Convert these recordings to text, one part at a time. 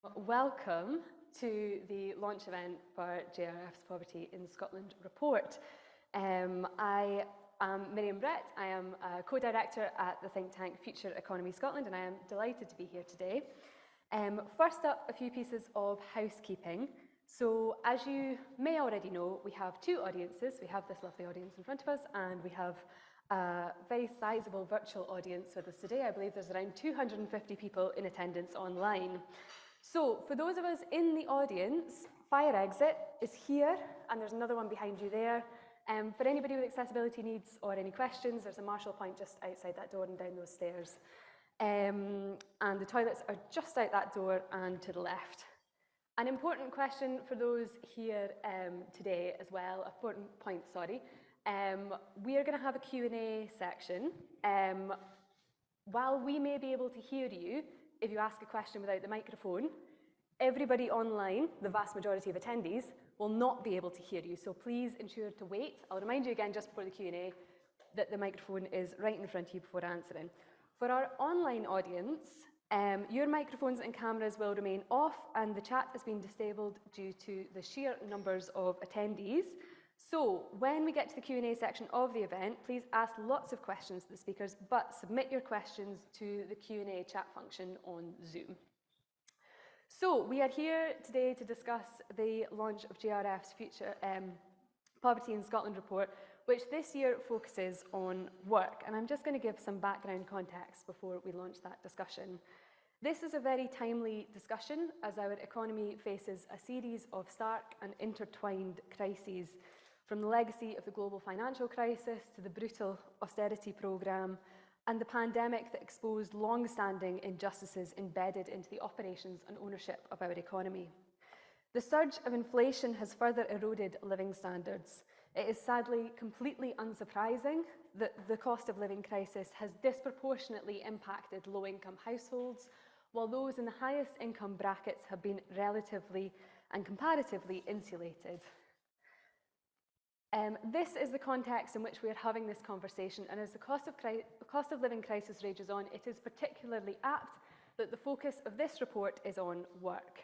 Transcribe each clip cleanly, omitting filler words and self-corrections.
Welcome to the launch event for JRF's Poverty in Scotland report. I am Miriam Brett. I am a co-director at the think tank Future Economy Scotland, and I am delighted to be here today. First up, a few pieces of housekeeping. So, as you may already know, we have two audiences. We have this lovely audience in front of us, and we have a very sizable virtual audience with us today. I believe there's around 250 people in attendance online. So, for those of us in the audience, fire exit is here, and there's another one behind you there. For anybody with accessibility needs or any questions, there's a Marshall point just outside that door and down those stairs. And the toilets are just out that door and to the left. An important question for those here today as well, important point, sorry. We are going to have a Q&A section. While we may be able to hear you, if you ask a question without the microphone, everybody online, the vast majority of attendees, will not be able to hear you. So please ensure to wait. I'll remind you again just before the Q&A that the microphone is right in front of you before answering. For our online audience, your microphones and cameras will remain off, and the chat has been disabled due to the sheer numbers of attendees. So when we get to the Q&A section of the event, please ask lots of questions to the speakers, but submit your questions to the Q&A chat function on Zoom. So we are here today to discuss the launch of JRF's Future Poverty in Scotland report, which this year focuses on work. And I'm just going to give some background context before we launch that discussion. This is a very timely discussion as our economy faces a series of stark and intertwined crises, from the legacy of the global financial crisis to the brutal austerity programme and the pandemic that exposed long-standing injustices embedded into the operations and ownership of our economy. The surge of inflation has further eroded living standards. It is sadly completely unsurprising that the cost of living crisis has disproportionately impacted low-income households, while those in the highest income brackets have been relatively and comparatively insulated. This is the context in which we are having this conversation, and as the cost of living crisis rages on, it is particularly apt that the focus of this report is on work.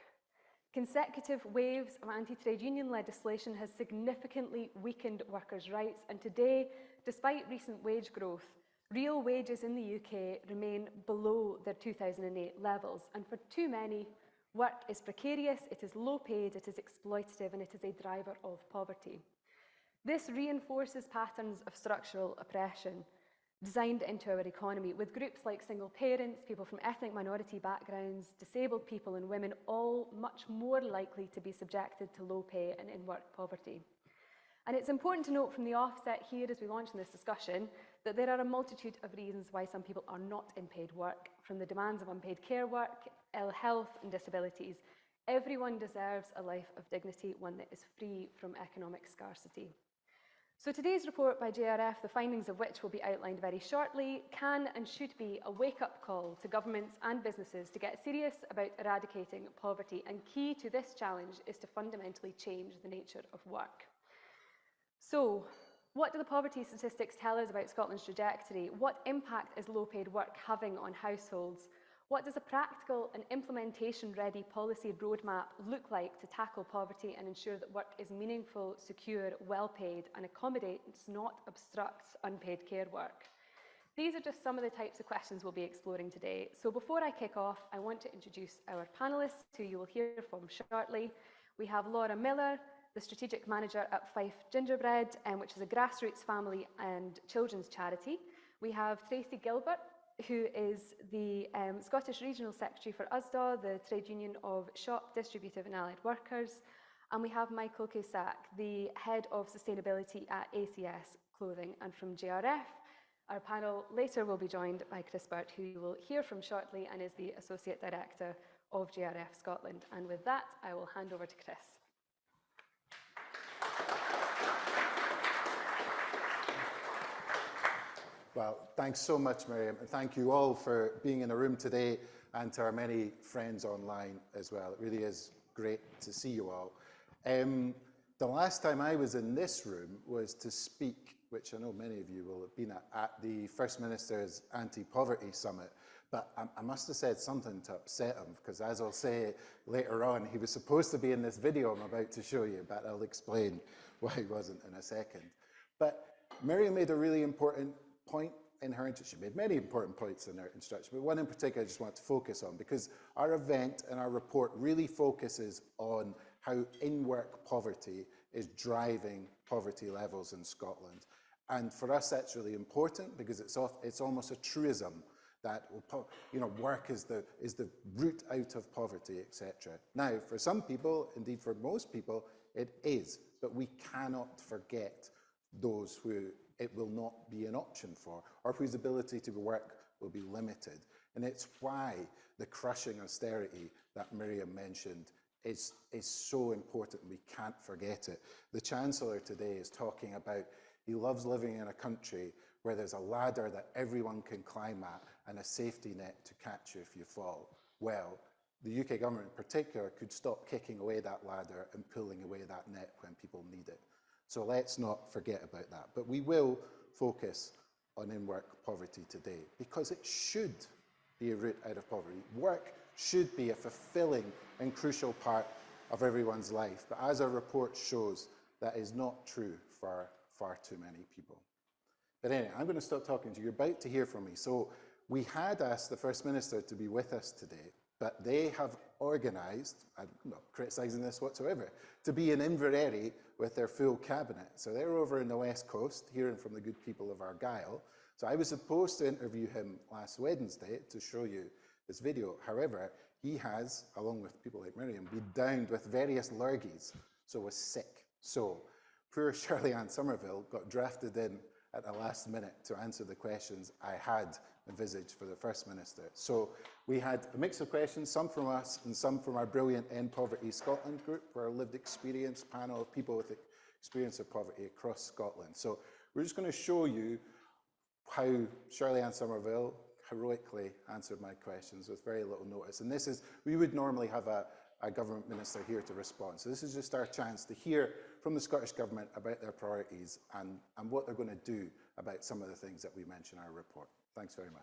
Consecutive waves of anti-trade union legislation has significantly weakened workers' rights, and today, despite recent wage growth, real wages in the UK remain below their 2008 levels, and for too many, work is precarious, it is low paid, it is exploitative, and it is a driver of poverty. This reinforces patterns of structural oppression designed into our economy, with groups like single parents, people from ethnic minority backgrounds, disabled people and women all much more likely to be subjected to low pay and in-work poverty. And it's important to note from the offset here as we launch in this discussion that there are a multitude of reasons why some people are not in paid work, from the demands of unpaid care work, ill health and disabilities. Everyone deserves a life of dignity, one that is free from economic scarcity. So today's report by JRF, the findings of which will be outlined very shortly, can and should be a wake-up call to governments and businesses to get serious about eradicating poverty, and key to this challenge is to fundamentally change the nature of work. So, what do the poverty statistics tell us about Scotland's trajectory? What impact is low-paid work having on households? What does a practical and implementation-ready policy roadmap look like to tackle poverty and ensure that work is meaningful, secure, well-paid, and accommodates, not obstructs, unpaid care work? These are just some of the types of questions we'll be exploring today. So before I kick off, I want to introduce our panellists, who you will hear from shortly. We have Laura Miller, the Strategic Manager at Fife Gingerbread, which is a grassroots family and children's charity. We have Tracy Gilbert, who is the Scottish Regional Secretary for USDA, the trade union of shop, distributive and allied workers. And we have Michael Cusack, the Head of Sustainability at ACS Clothing. And from JRF, our panel later will be joined by Chris Burt, who you will hear from shortly and is the Associate Director of JRF Scotland. And with that, I will hand over to Chris. Well, thanks so much, Miriam, and thank you all for being in the room today, and to our many friends online as well. It really is great to see you all. The last time I was in this room was to speak, which I know many of you will have been at the First Minister's Anti-Poverty Summit. But I must have said something to upset him, because as I'll say later on, he was supposed to be in this video I'm about to show you, but I'll explain why he wasn't in a second. But Miriam made a really important point in her introduction. She made many important points in her introduction, but one in particular I just want to focus on, because our event and our report really focuses on how in-work poverty is driving poverty levels in Scotland. And for us, that's really important, because it's almost a truism that, you know, work is the route out of poverty, etc. Now, for some people, indeed for most people, it is, but we cannot forget those who it will not be an option for, or whose ability to work will be limited. And it's why the crushing austerity that Miriam mentioned is so important. We can't forget it. The Chancellor today is talking about he loves living in a country where there's a ladder that everyone can climb at and a safety net to catch you if you fall. Well, the UK government in particular could stop kicking away that ladder and pulling away that net when people need it. So let's not forget about that. But we will focus on in-work poverty today, because it should be a route out of poverty. Work should be a fulfilling and crucial part of everyone's life. But as our report shows, that is not true for far too many people. But anyway, I'm going to stop talking to you. You're about to hear from me. So we had asked the First Minister to be with us today, but they have organised, I'm not criticising this whatsoever, to be in Inverary with their full cabinet. So they're over in the West Coast, hearing from the good people of Argyll. So I was supposed to interview him last Wednesday to show you this video. However, he has, along with people like Miriam, been downed with various lurgies, so was sick. So poor Shirley-Anne Somerville got drafted in at the last minute to answer the questions I had envisaged for the First Minister. So we had a mix of questions, some from us and some from our brilliant End Poverty Scotland group, our lived experience panel of people with experience of poverty across Scotland. So we're just going to show you how Shirley-Anne Somerville heroically answered my questions with very little notice. And this is, we would normally have a government minister here to respond. So this is just our chance to hear from the Scottish Government about their priorities and what they're going to do about some of the things that we mention in our report. Thanks very much.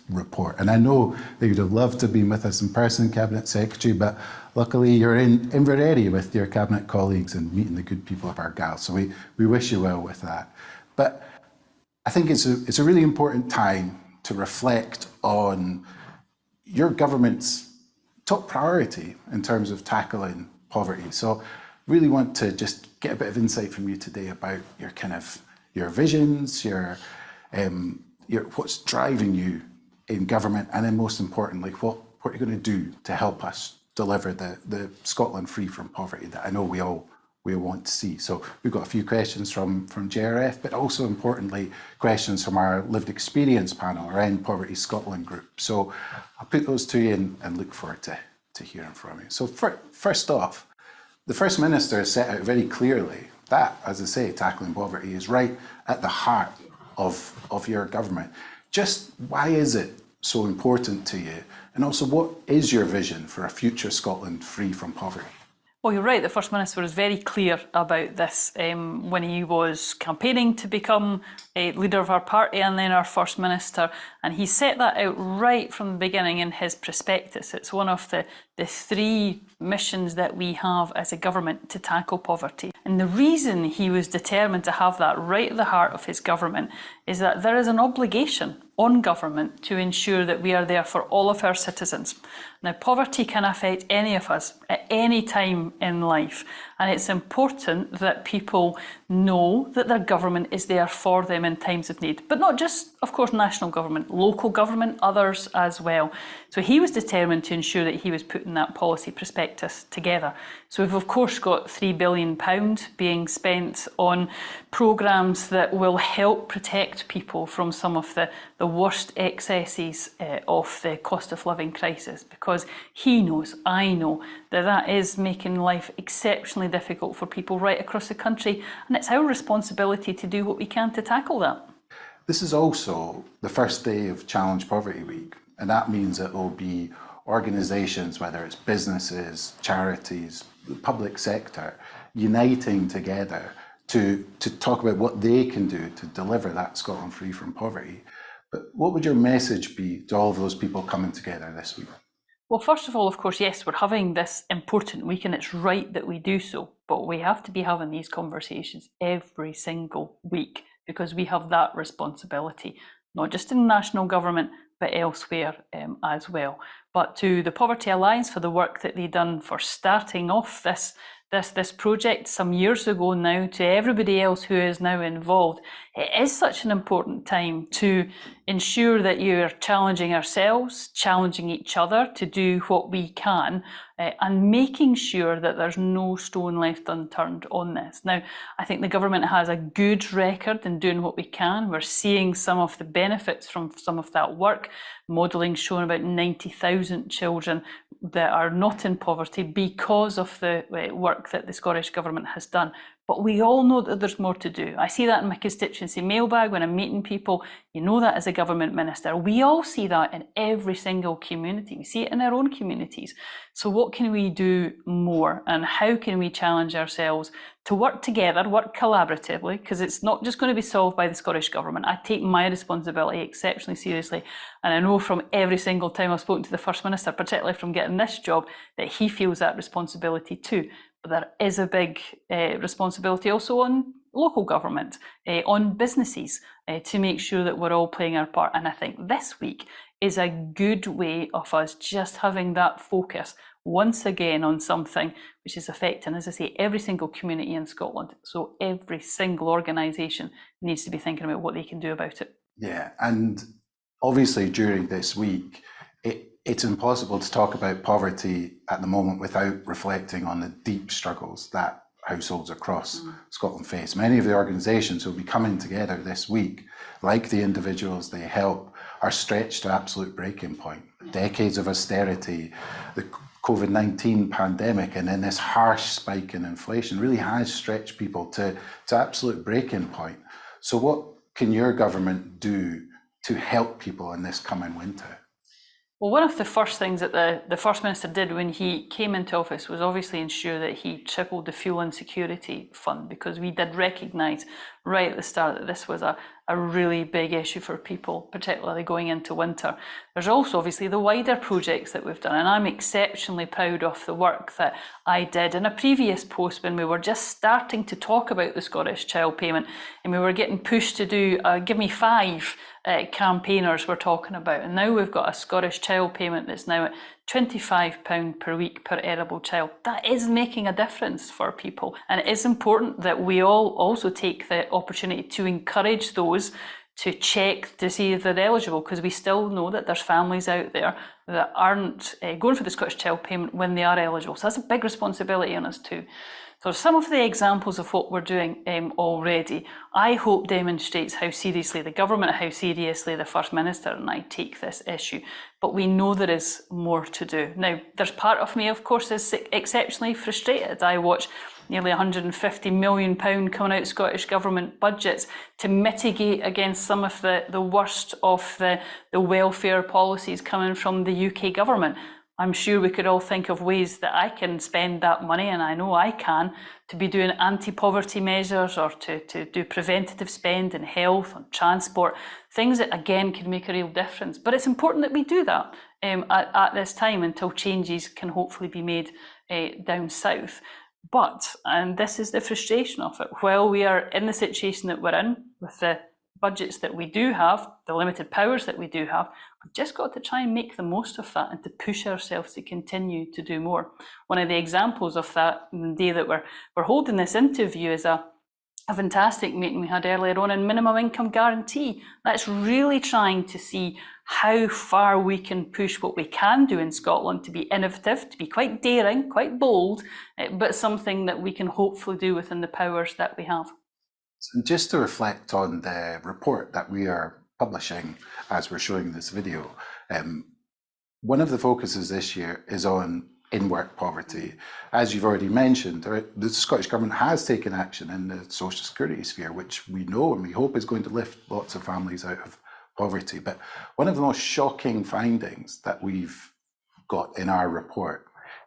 Report. And I know that you'd have loved to be with us in person, Cabinet Secretary, but luckily you're in Inverary with your Cabinet colleagues and meeting the good people of Argyll. So we wish you well with that. But I think it's a really important time to reflect on your government's top priority in terms of tackling poverty. So really want to just get a bit of insight from you today about your your visions, your what's driving you in government, and then most importantly, what are you going to do to help us deliver the Scotland free from poverty that I know we all want to see. So we've got a few questions from JRF, but also importantly, questions from our lived experience panel, our End Poverty Scotland group. So I'll put those to you and look forward to hearing from you. So first off, the First Minister has set out very clearly that, as I say, tackling poverty is right at the heart of your government. Just why is it so important to you? And also, what is your vision for a future Scotland free from poverty? Well, you're right. The First Minister was very clear about this when he was campaigning to become a leader of our party and then our First Minister. And he set that out right from the beginning in his prospectus. It's one of the three missions that we have as a government to tackle poverty. And the reason he was determined to have that right at the heart of his government is that there is an obligation on government to ensure that we are there for all of our citizens. Now, poverty can affect any of us at any time in life, and it's important that people know that their government is there for them in times of need. But not just, of course, national government, local government, others as well. So he was determined to ensure that he was putting that policy prospectus together. So we've of course got £3 billion being spent on programmes that will help protect people from some of the worst excesses of the cost of living crisis, because he knows, I know, that is making life exceptionally difficult for people right across the country, and it's our responsibility to do what we can to tackle that. This is also the first day of Challenge Poverty Week, and that means that there will be organisations, whether it's businesses, charities, the public sector uniting together to talk about what they can do to deliver that Scotland free from poverty. But what would your message be to all of those people coming together this week? Well, first of all, of course, yes, we're having this important week and it's right that we do so, but we have to be having these conversations every single week because we have that responsibility, not just in national government, but elsewhere as well. But to the Poverty Alliance for the work that they've done for starting off this project some years ago now, to everybody else who is now involved, it is such an important time to ensure that you're challenging ourselves, challenging each other to do what we can, and making sure that there's no stone left unturned on this. Now, I think the government has a good record in doing what we can. We're seeing some of the benefits from some of that work. Modelling showing about 90,000 children that are not in poverty because of the work that the Scottish Government has done. But we all know that there's more to do. I see that in my constituency mailbag when I'm meeting people. You know that as a government minister. We all see that in every single community. We see it in our own communities. So what can we do more? And how can we challenge ourselves to work together, work collaboratively? Because it's not just going to be solved by the Scottish Government. I take my responsibility exceptionally seriously. And I know from every single time I've spoken to the First Minister, particularly from getting this job, that he feels that responsibility too. But there is a big responsibility also on local government, on businesses, to make sure that we're all playing our part. And I think this week is a good way of us just having that focus once again on something which is affecting, as I say, every single community in Scotland. So every single organisation needs to be thinking about what they can do about it. Yeah, and obviously during this week, it's impossible to talk about poverty at the moment without reflecting on the deep struggles that households across Scotland face. Many of the organisations who will be coming together this week, like the individuals they help, are stretched to absolute breaking point. Decades of austerity, the COVID-19 pandemic, and then this harsh spike in inflation really has stretched people to absolute breaking point. So what can your government do to help people in this coming winter? Well, one of the first things that the First Minister did when he came into office was obviously ensure that he tripled the fuel insecurity fund, because we did recognise right at the start that this was a really big issue for people, particularly going into winter. There's also obviously the wider projects that we've done, and I'm exceptionally proud of the work that I did in a previous post when we were just starting to talk about the Scottish Child Payment, and we were getting pushed to do Give Me Five campaigners we're talking about, and now we've got a Scottish Child Payment that's now at £25 per week per edible child. That is making a difference for people, and it is important that we all also take the opportunity to encourage those to check to see if they're eligible, because we still know that there's families out there that aren't going for the Scottish Child Payment when they are eligible. So that's a big responsibility on us too. So some of the examples of what we're doing already, I hope demonstrates how seriously the government, how seriously the First Minister and I take this issue. But we know there is more to do. Now, there's part of me, of course, is exceptionally frustrated. I watch nearly £150 million coming out of Scottish Government budgets to mitigate against some of the worst of the welfare policies coming from the UK government. I'm sure we could all think of ways that I can spend that money, and I know I can, to be doing anti-poverty measures or to do preventative spend in health, on transport, things that again can make a real difference. But it's important that we do that at this time until changes can hopefully be made down south. But, and this is the frustration of it, while we are in the situation that we're in, with the budgets that we do have, the limited powers that we do have, we've just got to try and make the most of that and to push ourselves to continue to do more. One of the examples of that, the day that we're holding this interview, is a fantastic meeting we had earlier on in minimum income guarantee. That's really trying to see how far we can push what we can do in Scotland to be innovative, to be quite daring, quite bold, but something that we can hopefully do within the powers that we have. So just to reflect on the report that we are publishing as we're showing this video, one of the focuses this year is on in-work poverty. As you've already mentioned, the Scottish Government has taken action in the social security sphere, which we know and we hope is going to lift lots of families out of poverty. But one of the most shocking findings that we've got in our report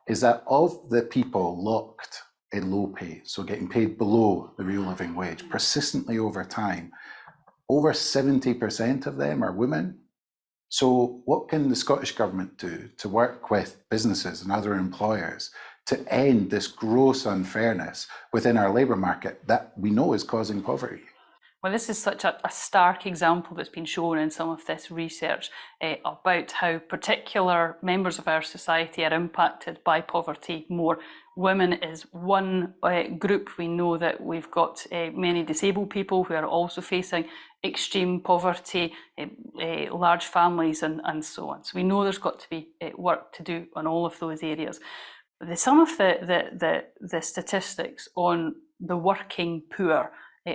is that of the people locked in low pay, so getting paid below the real living wage, persistently over time, over 70% of them are women. So what can the Scottish Government do to work with businesses and other employers to end this gross unfairness within our labour market that we know is causing poverty? Well, this is such a stark example that's been shown in some of this research about how particular members of our society are impacted by poverty more. Women is one group. We know that we've got many disabled people who are also facing extreme poverty, large families and so on. So we know there's got to be work to do on all of those areas. Some of the statistics on the working poor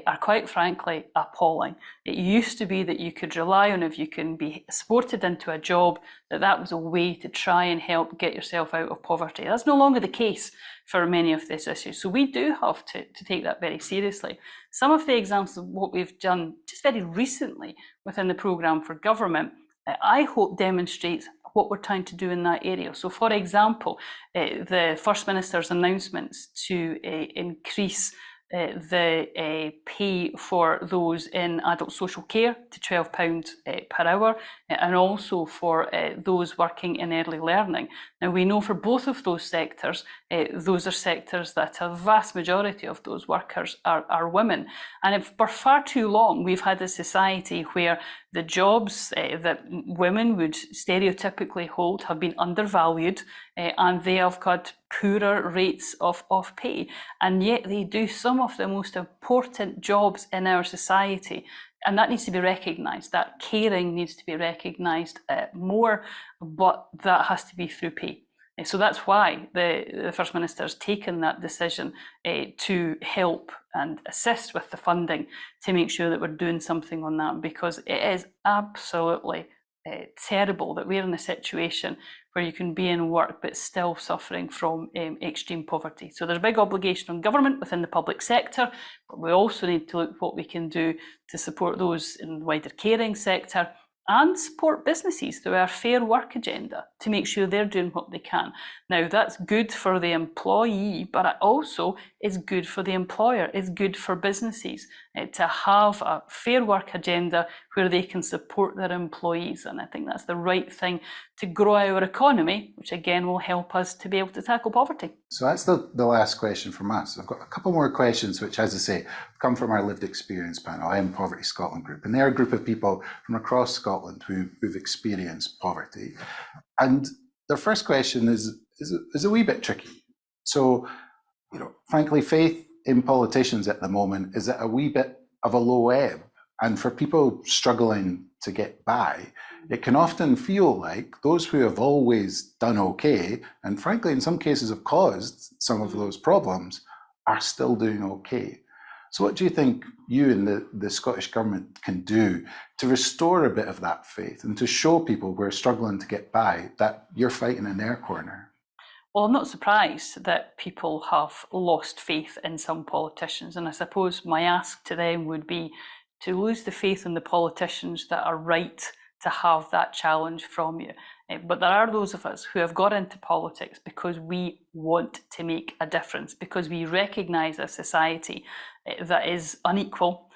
are quite frankly appalling. It used to be that you could rely on, if you can be supported into a job, that was a way to try and help get yourself out of poverty. That's no longer the case for many of these issues. So we do have to take that very seriously. Some of the examples of what we've done just very recently within the programme for government, I hope demonstrates what we're trying to do in that area. So for example, the First Minister's announcements to increase the pay for those in adult social care to £12 per hour, and also for those working in early learning. Now we know for both of those sectors, those are sectors that a vast majority of those workers are women. And for far too long, we've had a society where the jobs that women would stereotypically hold have been undervalued, and they have got poorer rates of pay, and yet they do some of the most important jobs in our society, and that needs to be recognised. That caring needs to be recognised more, but that has to be through pay. So that's why the First Minister has taken that decision to help and assist with the funding to make sure that we're doing something on that, because it is absolutely terrible that we're in a situation where you can be in work but still suffering from extreme poverty. So there's a big obligation on government within the public sector, but we also need to look at what we can do to support those in the wider caring sector and support businesses through our Fair Work agenda to make sure they're doing what they can. Now, that's good for the employee, but it also is good for the employer. It's good for businesses to have a Fair Work agenda where they can support their employees. And I think that's the right thing to grow our economy, which again will help us to be able to tackle poverty. So that's the last question from us. I've got a couple more questions, which, as I say, come from our lived experience panel, End Poverty Scotland group. And they're a group of people from across Scotland who've experienced poverty. And their first question is a wee bit tricky. So, frankly, faith in politicians at the moment is at a wee bit of a low ebb. And for people struggling to get by, it can often feel like those who have always done okay, and frankly, in some cases have caused some of those problems, are still doing okay. So what do you think you and the Scottish Government can do to restore a bit of that faith and to show people who are struggling to get by that you're fighting in their corner? Well, I'm not surprised that people have lost faith in some politicians, and I suppose my ask to them would be to lose the faith in the politicians that are right to have that challenge from you. But there are those of us who have got into politics because we want to make a difference, because we recognise a society that is unequal,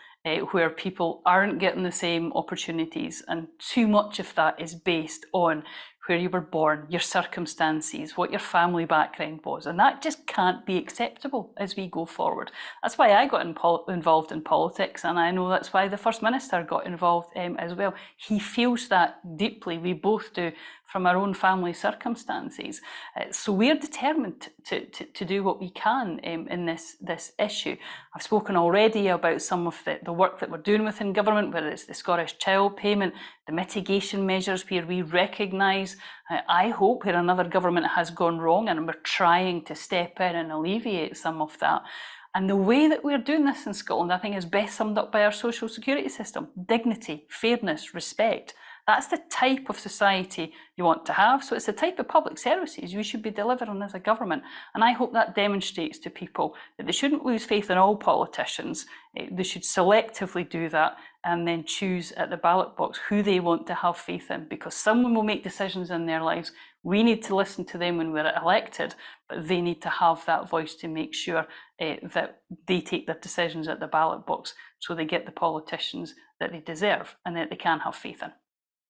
where people aren't getting the same opportunities, and too much of that is based on where you were born, your circumstances, what your family background was, and that just can't be acceptable as we go forward. That's why I got involved in politics, and I know that's why the First Minister got involved as well. He feels that deeply, we both do, from our own family circumstances. So we're determined to do what we can in this issue. I've spoken already about some of the work that we're doing within government, whether it's the Scottish Child Payment, the mitigation measures where we recognise, I hope, where another government has gone wrong, and we're trying to step in and alleviate some of that. And the way that we're doing this in Scotland, I think, is best summed up by our social security system: dignity, fairness, respect. That's the type of society you want to have. So it's the type of public services we should be delivering as a government. And I hope that demonstrates to people that they shouldn't lose faith in all politicians. They should selectively do that and then choose at the ballot box who they want to have faith in, because someone will make decisions in their lives. We need to listen to them when we're elected, but they need to have that voice to make sure that they take their decisions at the ballot box so they get the politicians that they deserve and that they can have faith in.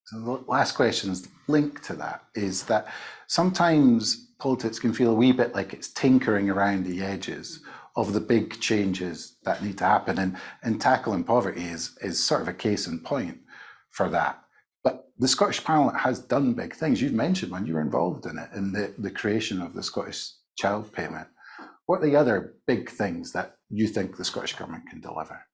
So the last question is linked to that, is that sometimes politics can feel a wee bit like it's tinkering around the edges of the big changes that need to happen. And tackling poverty is sort of a case in point for that. But the Scottish Parliament has done big things. You've mentioned one, you were involved in it, in the creation of the Scottish Child Payment. What are the other big things that you think the Scottish Government can deliver?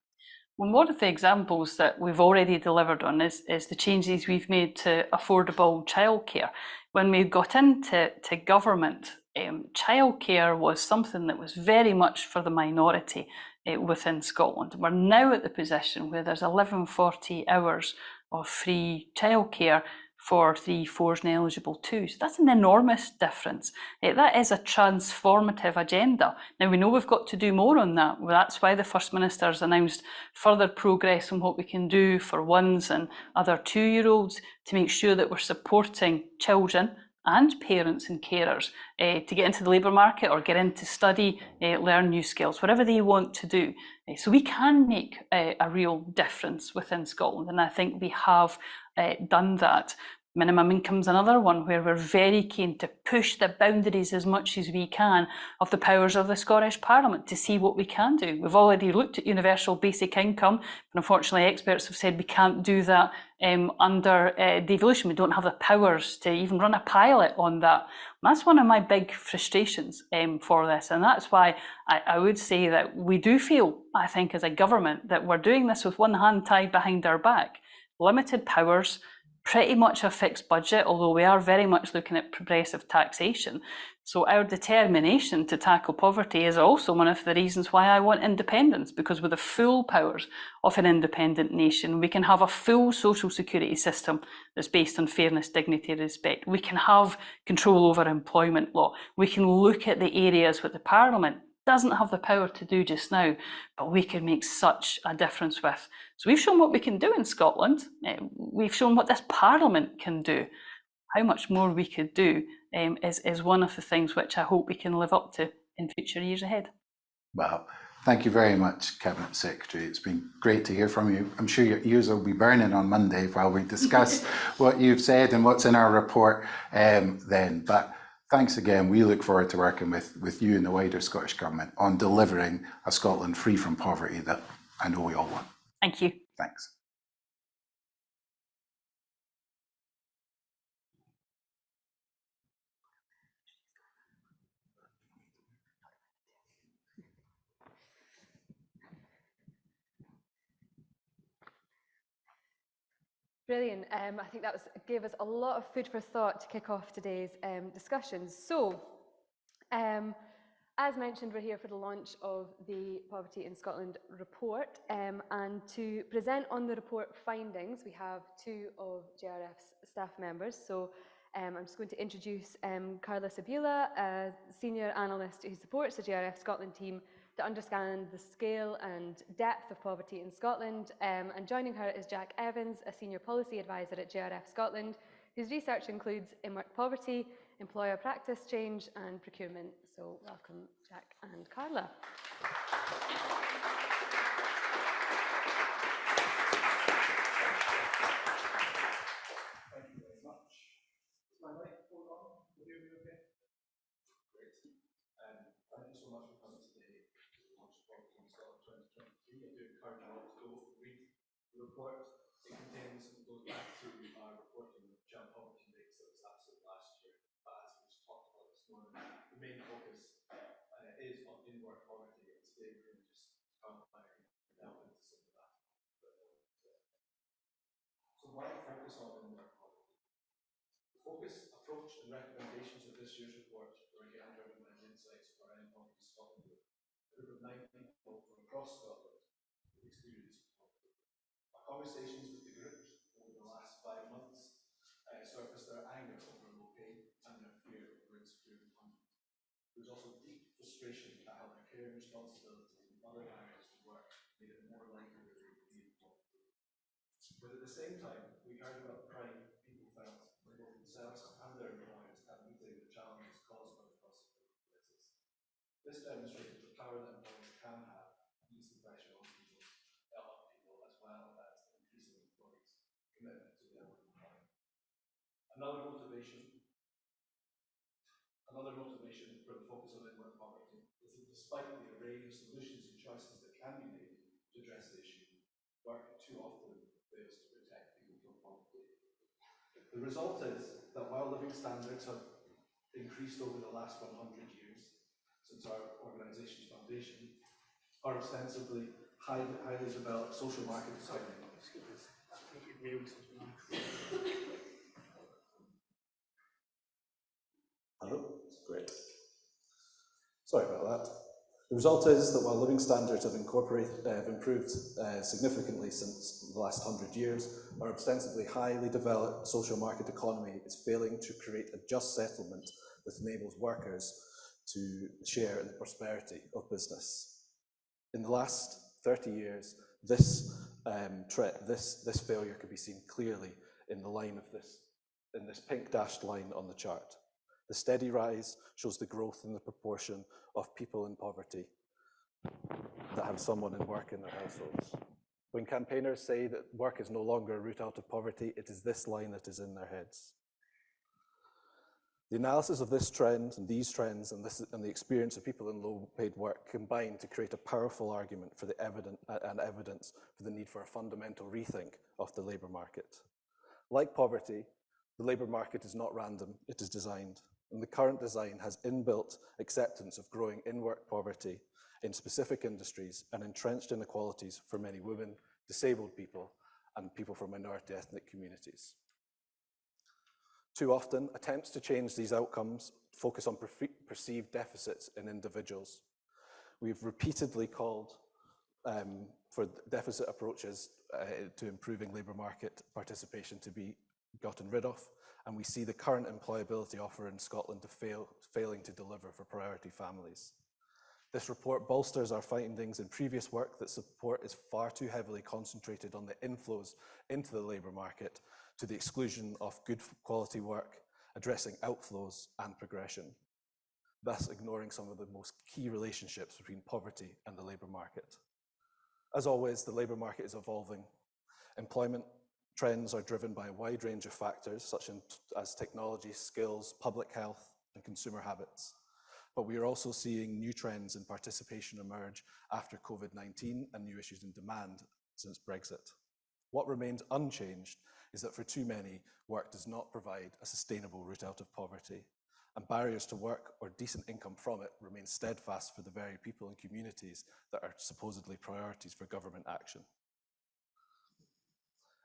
Well, one of the examples that we've already delivered on is the changes we've made to affordable childcare. When we got into government, childcare was something that was very much for the minority within Scotland. We're now at the position where there's 1140 hours of free childcare for 3, 4s and eligible 2s. That's an enormous difference. That is a transformative agenda. Now we know we've got to do more on that. Well, that's why the First Minister's announced further progress on what we can do for 1s and other 2-year-olds to make sure that we're supporting children and parents and carers to get into the labour market or get into study, learn new skills, whatever they want to do. So we can make a real difference within Scotland, and I think we have done that. Minimum income's another one where we're very keen to push the boundaries as much as we can of the powers of the Scottish Parliament to see what we can do. We've already looked at universal basic income, but unfortunately experts have said we can't do that under devolution. We don't have the powers to even run a pilot on that. And that's one of my big frustrations for this, and that's why I would say that we do feel, I think, as a government, that we're doing this with one hand tied behind our back. Limited powers, pretty much a fixed budget, although we are very much looking at progressive taxation. So our determination to tackle poverty is also one of the reasons why I want independence, because with the full powers of an independent nation, we can have a full social security system that's based on fairness, dignity, and respect. We can have control over employment law. We can look at the areas where the Parliament doesn't have the power to do just now, but we can make such a difference with. So we've shown what we can do in Scotland. We've shown what this Parliament can do. How much more we could do is one of the things which I hope we can live up to in future years ahead. Well, thank you very much, Cabinet Secretary. It's been great to hear from you. I'm sure your ears will be burning on Monday while we discuss what you've said and what's in our report then. But thanks again. We look forward to working with you and the wider Scottish Government on delivering a Scotland free from poverty that I know we all want. Thank you. Thanks. Brilliant. I think that gave us a lot of food for thought to kick off today's discussions. So, as mentioned, we're here for the launch of the Poverty in Scotland report, and to present on the report findings, we have 2 of JRF's staff members. So I'm just going to introduce Carla Sabula, a senior analyst who supports the JRF Scotland team to understand the scale and depth of poverty in Scotland. And joining her is Jack Evans, a senior policy advisor at JRF Scotland, whose research includes in-work poverty, employer practice change and procurement. So welcome, Jack and Carla. Thank you very much. Is my microphone on? Can you hear me okay? Great. Thank you so much for coming today to the launch of Poverty in Scotland 2023. I do encourage you all to go read the report. It contains and goes back to our reporting of child poverty index that was absolute last year. But as we just talked about this morning, the main focus is on in-work poverty, and today we're going to just come back and delve into some of that. So why focus on in-work poverty? The focus, approach and recommendations of this year's report were again driven by the insights of our End Poverty Scotland group, a group of 9 people from across Scotland who experienced poverty. Our conversations with the group over the last 5 months There's also deep frustration at how care and responsibility and other barriers to work made it more likely that they would be employed. But at the same time, we heard about the pride people felt when both themselves and their employers had meeting the challenges caused by the cost of living crisis. This demonstrated the power that employers can have and ease the pressure on people, as well as increasing employees' commitment to their work environment. Another motivation for the focus on in-work poverty is that despite the array of solutions and choices that can be made to address the issue, work too often fails to protect people from poverty. The result is that while living standards have increased over the last 100 years, since our organisation's foundation, our extensively highly developed social market economy. Hello? Great. Sorry about that. The result is that while living standards have improved significantly since the last 100 years, our ostensibly highly developed social market economy is failing to create a just settlement that enables workers to share in the prosperity of business. In the last 30 years, this failure can be seen clearly in the line of this pink dashed line on the chart. The steady rise shows the growth in the proportion of people in poverty that have someone in work in their households. When campaigners say that work is no longer a route out of poverty, it is this line that is in their heads. The analysis of this trend and these trends and the experience of people in low-paid work combine to create a powerful argument for evidence for the need for a fundamental rethink of the labour market. Like poverty, the labour market is not random, it is designed. And the current design has inbuilt acceptance of growing in-work poverty in specific industries and entrenched inequalities for many women, disabled people, and people from minority ethnic communities. Too often, attempts to change these outcomes focus on perceived deficits in individuals. We've repeatedly called for deficit approaches to improving labour market participation to be gotten rid of, and we see the current employability offer in Scotland failing to deliver for priority families. This report bolsters our findings in previous work that support is far too heavily concentrated on the inflows into the labour market to the exclusion of good quality work, addressing outflows and progression, thus ignoring some of the most key relationships between poverty and the labour market. As always, the labour market is evolving. Employment trends are driven by a wide range of factors, such as technology, skills, public health, and consumer habits. But we are also seeing new trends in participation emerge after COVID-19 and new issues in demand since Brexit. What remains unchanged is that for too many, work does not provide a sustainable route out of poverty, and barriers to work or decent income from it remain steadfast for the very people and communities that are supposedly priorities for government action.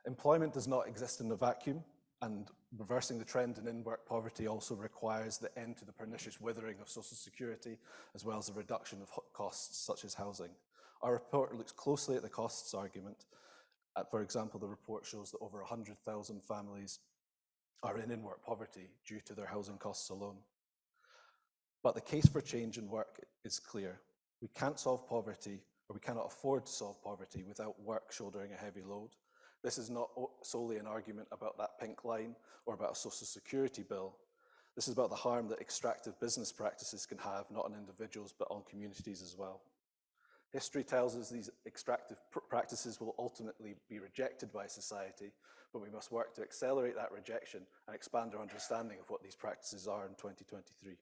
Employment does not exist in a vacuum, and reversing the trend in in-work poverty also requires the end to the pernicious withering of social security, as well as a reduction of costs such as housing. Our report looks closely at the costs argument. For example, the report shows that over 100,000 families are in in-work poverty due to their housing costs alone. But the case for change in work is clear. We can't solve poverty, or we cannot afford to solve poverty without work shouldering a heavy load. This is not solely an argument about that pink line or about a social security bill. This is about the harm that extractive business practices can have, not on individuals, but on communities as well. History tells us these extractive practices will ultimately be rejected by society, but we must work to accelerate that rejection and expand our understanding of what these practices are in 2023.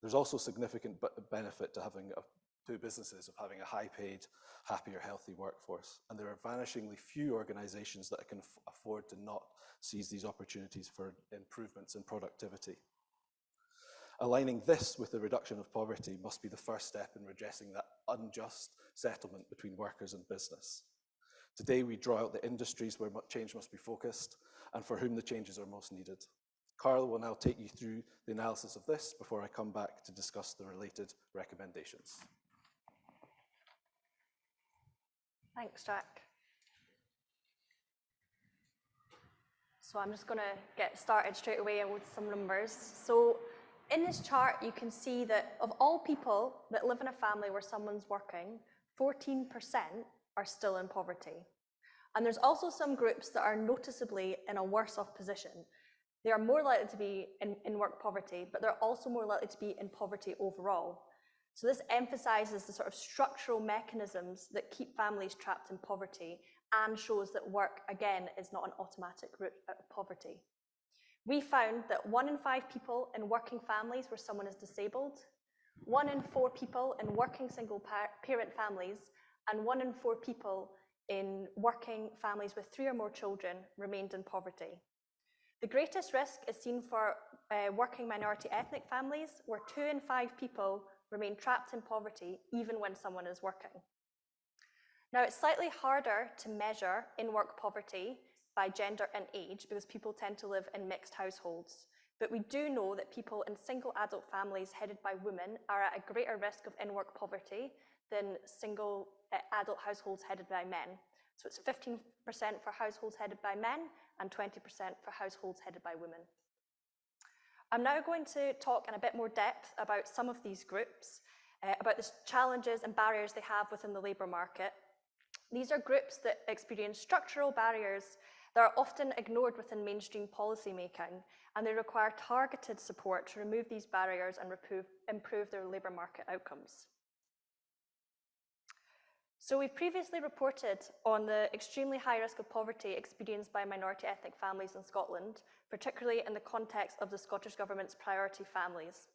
There's also significant benefit to businesses of having a high-paid, happier, healthy workforce, and there are vanishingly few organisations that can afford to not seize these opportunities for improvements in productivity. Aligning this with the reduction of poverty must be the first step in redressing that unjust settlement between workers and business. Today, we draw out the industries where change must be focused and for whom the changes are most needed. Carl will now take you through the analysis of this before I come back to discuss the related recommendations. Thanks, Jack. So I'm just going to get started straight away with some numbers. So In this chart, you can see that of all people that live in a family where someone's working, 14% are still in poverty. And there's also some groups that are noticeably in a worse off position. They are more likely to be in work poverty, but they're also more likely to be in poverty overall. So this emphasizes the sort of structural mechanisms that keep families trapped in poverty and shows that work, again, is not an automatic route out of poverty. We found that 1 in 5 people in working families where someone is disabled, 1 in 4 people in working single parent families, and 1 in 4 people in working families with 3 or more children remained in poverty. The greatest risk is seen for working minority ethnic families, where 2 in 5 people remain trapped in poverty even when someone is working. Now, it's slightly harder to measure in-work poverty by gender and age because people tend to live in mixed households. But we do know that people in single adult families headed by women are at a greater risk of in-work poverty than single adult households headed by men. So it's 15% for households headed by men and 20% for households headed by women. I'm now going to talk in a bit more depth about some of these groups, about the challenges and barriers they have within the labour market. These are groups that experience structural barriers that are often ignored within mainstream policy making, and they require targeted support to remove these barriers and improve their labour market outcomes. So we've previously reported on the extremely high risk of poverty experienced by minority ethnic families in Scotland, particularly in the context of the Scottish Government's priority families.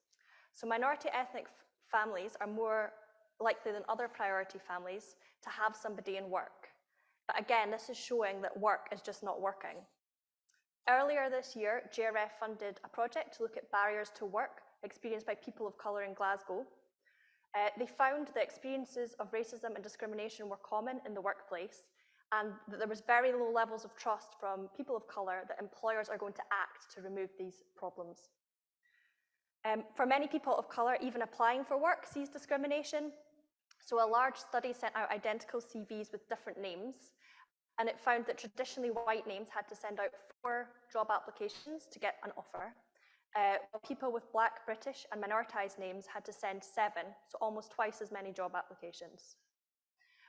So minority ethnic families are more likely than other priority families to have somebody in work. But again, this is showing that work is just not working. Earlier this year, JRF funded a project to look at barriers to work experienced by people of colour in Glasgow. They found that experiences of racism and discrimination were common in the workplace, and that there was very low levels of trust from people of colour that employers are going to act to remove these problems. For many people of colour, even applying for work sees discrimination. So a large study sent out identical CVs with different names, and it found that traditionally white names had to send out 4 job applications to get an offer. While people with Black, British and minoritised names had to send 7, so almost twice as many job applications.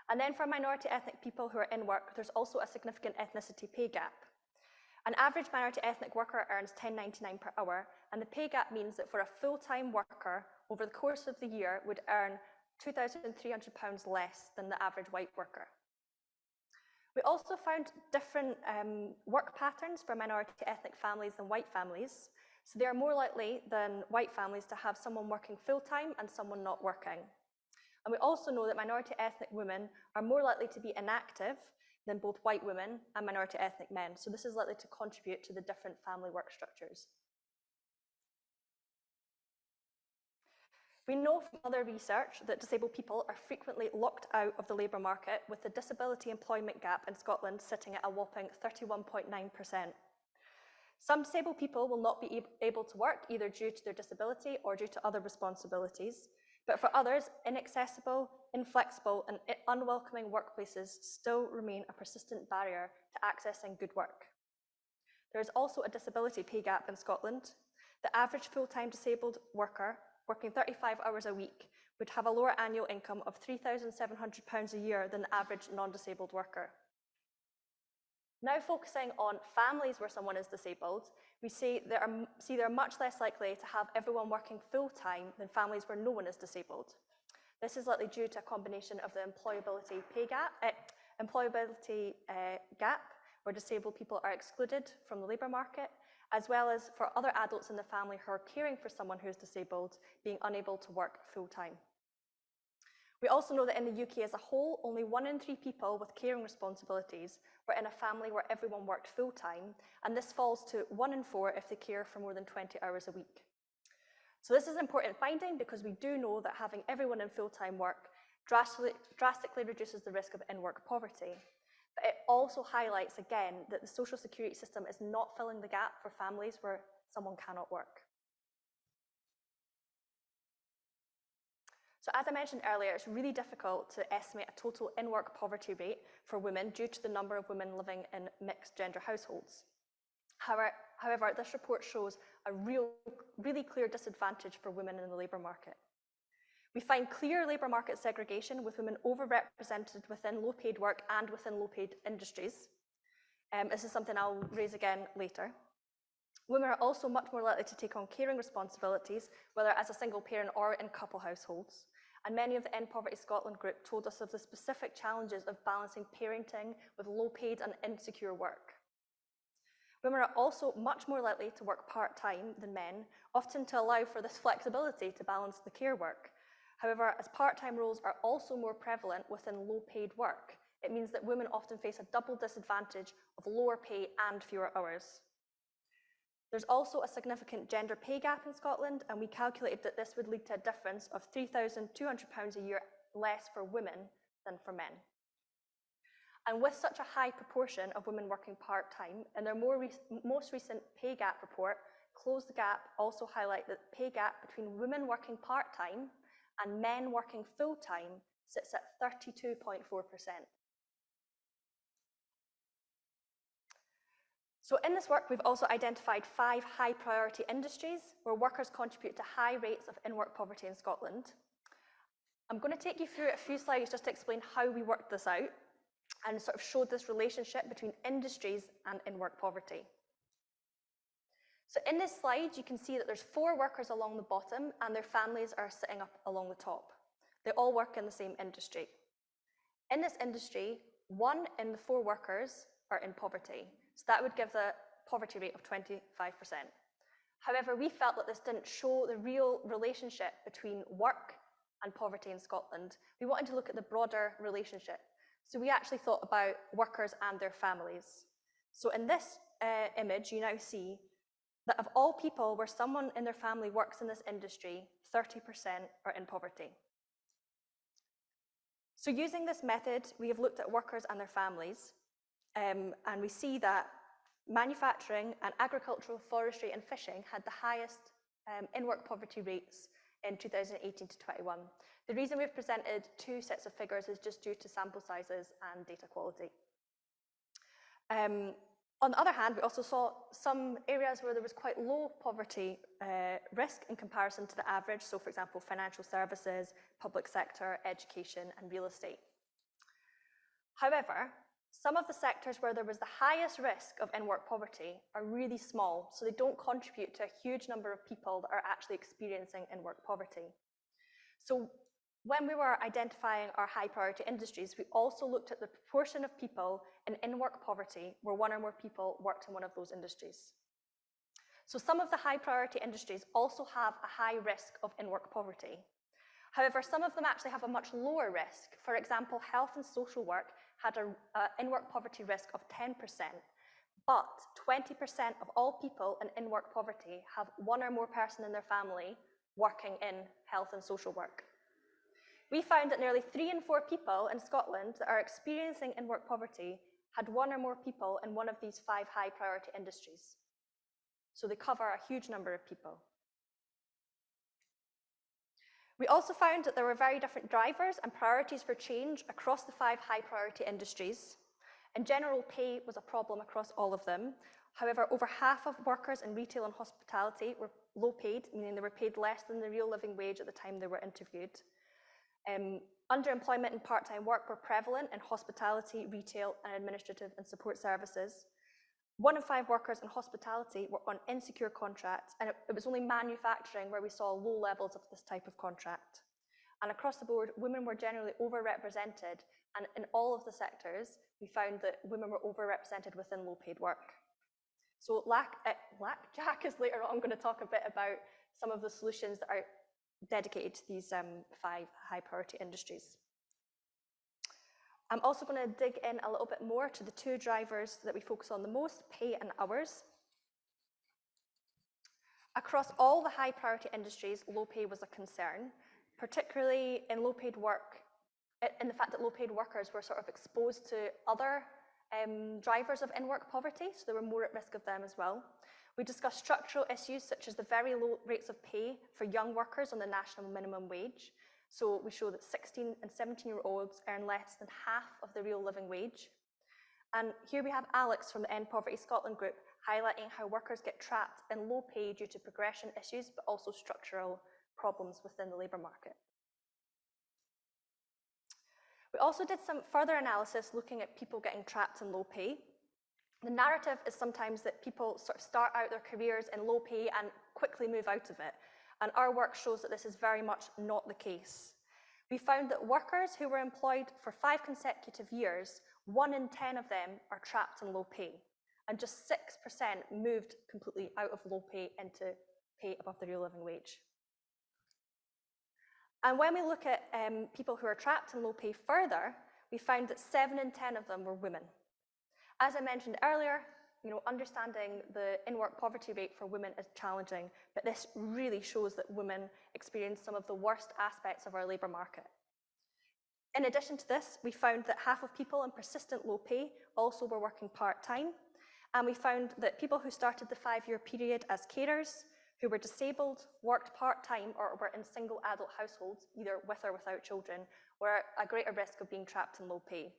And then for minority ethnic people who are in work, there's also a significant ethnicity pay gap. An average minority ethnic worker earns $10.99 per hour, and the pay gap means that for a full-time worker over the course of the year would earn £2,300 less than the average white worker. We also found different work patterns for minority ethnic families than white families. So they are more likely than white families to have someone working full-time and someone not working. And we also know that minority ethnic women are more likely to be inactive than both white women and minority ethnic men. So this is likely to contribute to the different family work structures. We know from other research that disabled people are frequently locked out of the labour market, with the disability employment gap in Scotland sitting at a whopping 31.9%. Some disabled people will not be able to work either due to their disability or due to other responsibilities, but for others, inaccessible, inflexible and unwelcoming workplaces still remain a persistent barrier to accessing good work. There is also a disability pay gap in Scotland. The average full-time disabled worker working 35 hours a week would have a lower annual income of £3,700 a year than the average non-disabled worker. Now focusing on families where someone is disabled, we see they're much less likely to have everyone working full-time than families where no one is disabled. This is likely due to a combination of the employability gap, where disabled people are excluded from the labour market, as well as for other adults in the family who are caring for someone who is disabled being unable to work full-time. We also know that in the UK as a whole, only 1 in 3 people with caring responsibilities were in a family where everyone worked full-time, and this falls to 1 in 4 if they care for more than 20 hours a week. So this is an important finding because we do know that having everyone in full-time work drastically reduces the risk of in-work poverty. But it also highlights again that the social security system is not filling the gap for families where someone cannot work. So as I mentioned earlier, it's really difficult to estimate a total in-work poverty rate for women due to the number of women living in mixed gender households. However, this report shows a really clear disadvantage for women in the labour market. We find clear labour market segregation with women overrepresented within low-paid work and within low-paid industries. This is something I'll raise again later. Women are also much more likely to take on caring responsibilities, whether as a single parent or in couple households. And many of the End Poverty Scotland group told us of the specific challenges of balancing parenting with low-paid and insecure work. Women are also much more likely to work part-time than men, often to allow for this flexibility to balance the care work. However, as part-time roles are also more prevalent within low-paid work, it means that women often face a double disadvantage of lower pay and fewer hours. There's also a significant gender pay gap in Scotland, and we calculated that this would lead to a difference of £3,200 a year less for women than for men. And with such a high proportion of women working part-time, in their most recent pay gap report, Close the Gap also highlight that the pay gap between women working part-time and men working full-time sits at 32.4%. So in this work, we've also identified 5 high priority industries where workers contribute to high rates of in-work poverty in Scotland. I'm going to take you through a few slides just to explain how we worked this out and sort of showed this relationship between industries and in-work poverty. So in this slide, you can see that there's 4 workers along the bottom and their families are sitting up along the top. They all work in the same industry. In this industry, 1 in the 4 workers are in poverty. So that would give the poverty rate of 25%. However, we felt that this didn't show the real relationship between work and poverty in Scotland. We wanted to look at the broader relationship. So we actually thought about workers and their families. So in this image, you now see that of all people where someone in their family works in this industry, 30% are in poverty. So using this method, we have looked at workers and their families, and we see that manufacturing and agricultural, forestry and fishing had the highest in-work poverty rates in 2018 to 21. The reason we've presented 2 sets of figures is just due to sample sizes and data quality. On the other hand, we also saw some areas where there was quite low poverty risk in comparison to the average. So for example, financial services, public sector, education and real estate. However, some of the sectors where there was the highest risk of in-work poverty are really small, so they don't contribute to a huge number of people that are actually experiencing in-work poverty. So when we were identifying our high priority industries, we also looked at the proportion of people in-work poverty where 1 or more people worked in one of those industries. So some of the high priority industries also have a high risk of in-work poverty. However, some of them actually have a much lower risk. For example, health and social work had an in-work poverty risk of 10%, but 20% of all people in in-work poverty have 1 or more person in their family working in health and social work. We found that nearly 3 in 4 people in Scotland that are experiencing in-work poverty had 1 or more people in one of these 5 high priority industries. So they cover a huge number of people. We also found that there were very different drivers and priorities for change across the 5 high priority industries. In general, pay was a problem across all of them. However, over half of workers in retail and hospitality were low paid, meaning they were paid less than the real living wage at the time they were interviewed. Underemployment and part-time work were prevalent in hospitality, retail, and administrative and support services. 1 in 5 workers in hospitality were on insecure contracts, and it was only manufacturing where we saw low levels of this type of contract. And across the board, women were generally overrepresented, and in all of the sectors, we found that women were overrepresented within low-paid work. So Jack is later on going to talk a bit about some of the solutions that are dedicated to these 5 high priority industries. I'm also going to dig in a little bit more to the 2 drivers that we focus on the most, pay and hours. Across all the high priority industries, low pay was a concern, particularly in low paid work, in the fact that low paid workers were sort of exposed to other drivers of in-work poverty, so they were more at risk of them as well. We discussed structural issues such as the very low rates of pay for young workers on the national minimum wage. So we show that 16 and 17-year-olds earn less than half of the real living wage. And here we have Alex from the End Poverty Scotland group highlighting how workers get trapped in low pay due to progression issues, but also structural problems within the labour market. We also did some further analysis looking at people getting trapped in low pay. The narrative is sometimes that people sort of start out their careers in low pay and quickly move out of it. And our work shows that this is very much not the case. We found that workers who were employed for 5 consecutive years, 1 in 10 of them are trapped in low pay. And just 6% moved completely out of low pay into pay above the real living wage. And when we look at people who are trapped in low pay further, we found that 7 in 10 of them were women. As I mentioned earlier, understanding the in-work poverty rate for women is challenging, but this really shows that women experience some of the worst aspects of our labour market. In addition to this, we found that half of people in persistent low pay also were working part-time, and we found that people who started the 5-year period as carers, who were disabled, worked part-time, or were in single adult households, either with or without children, were at greater risk of being trapped in low pay.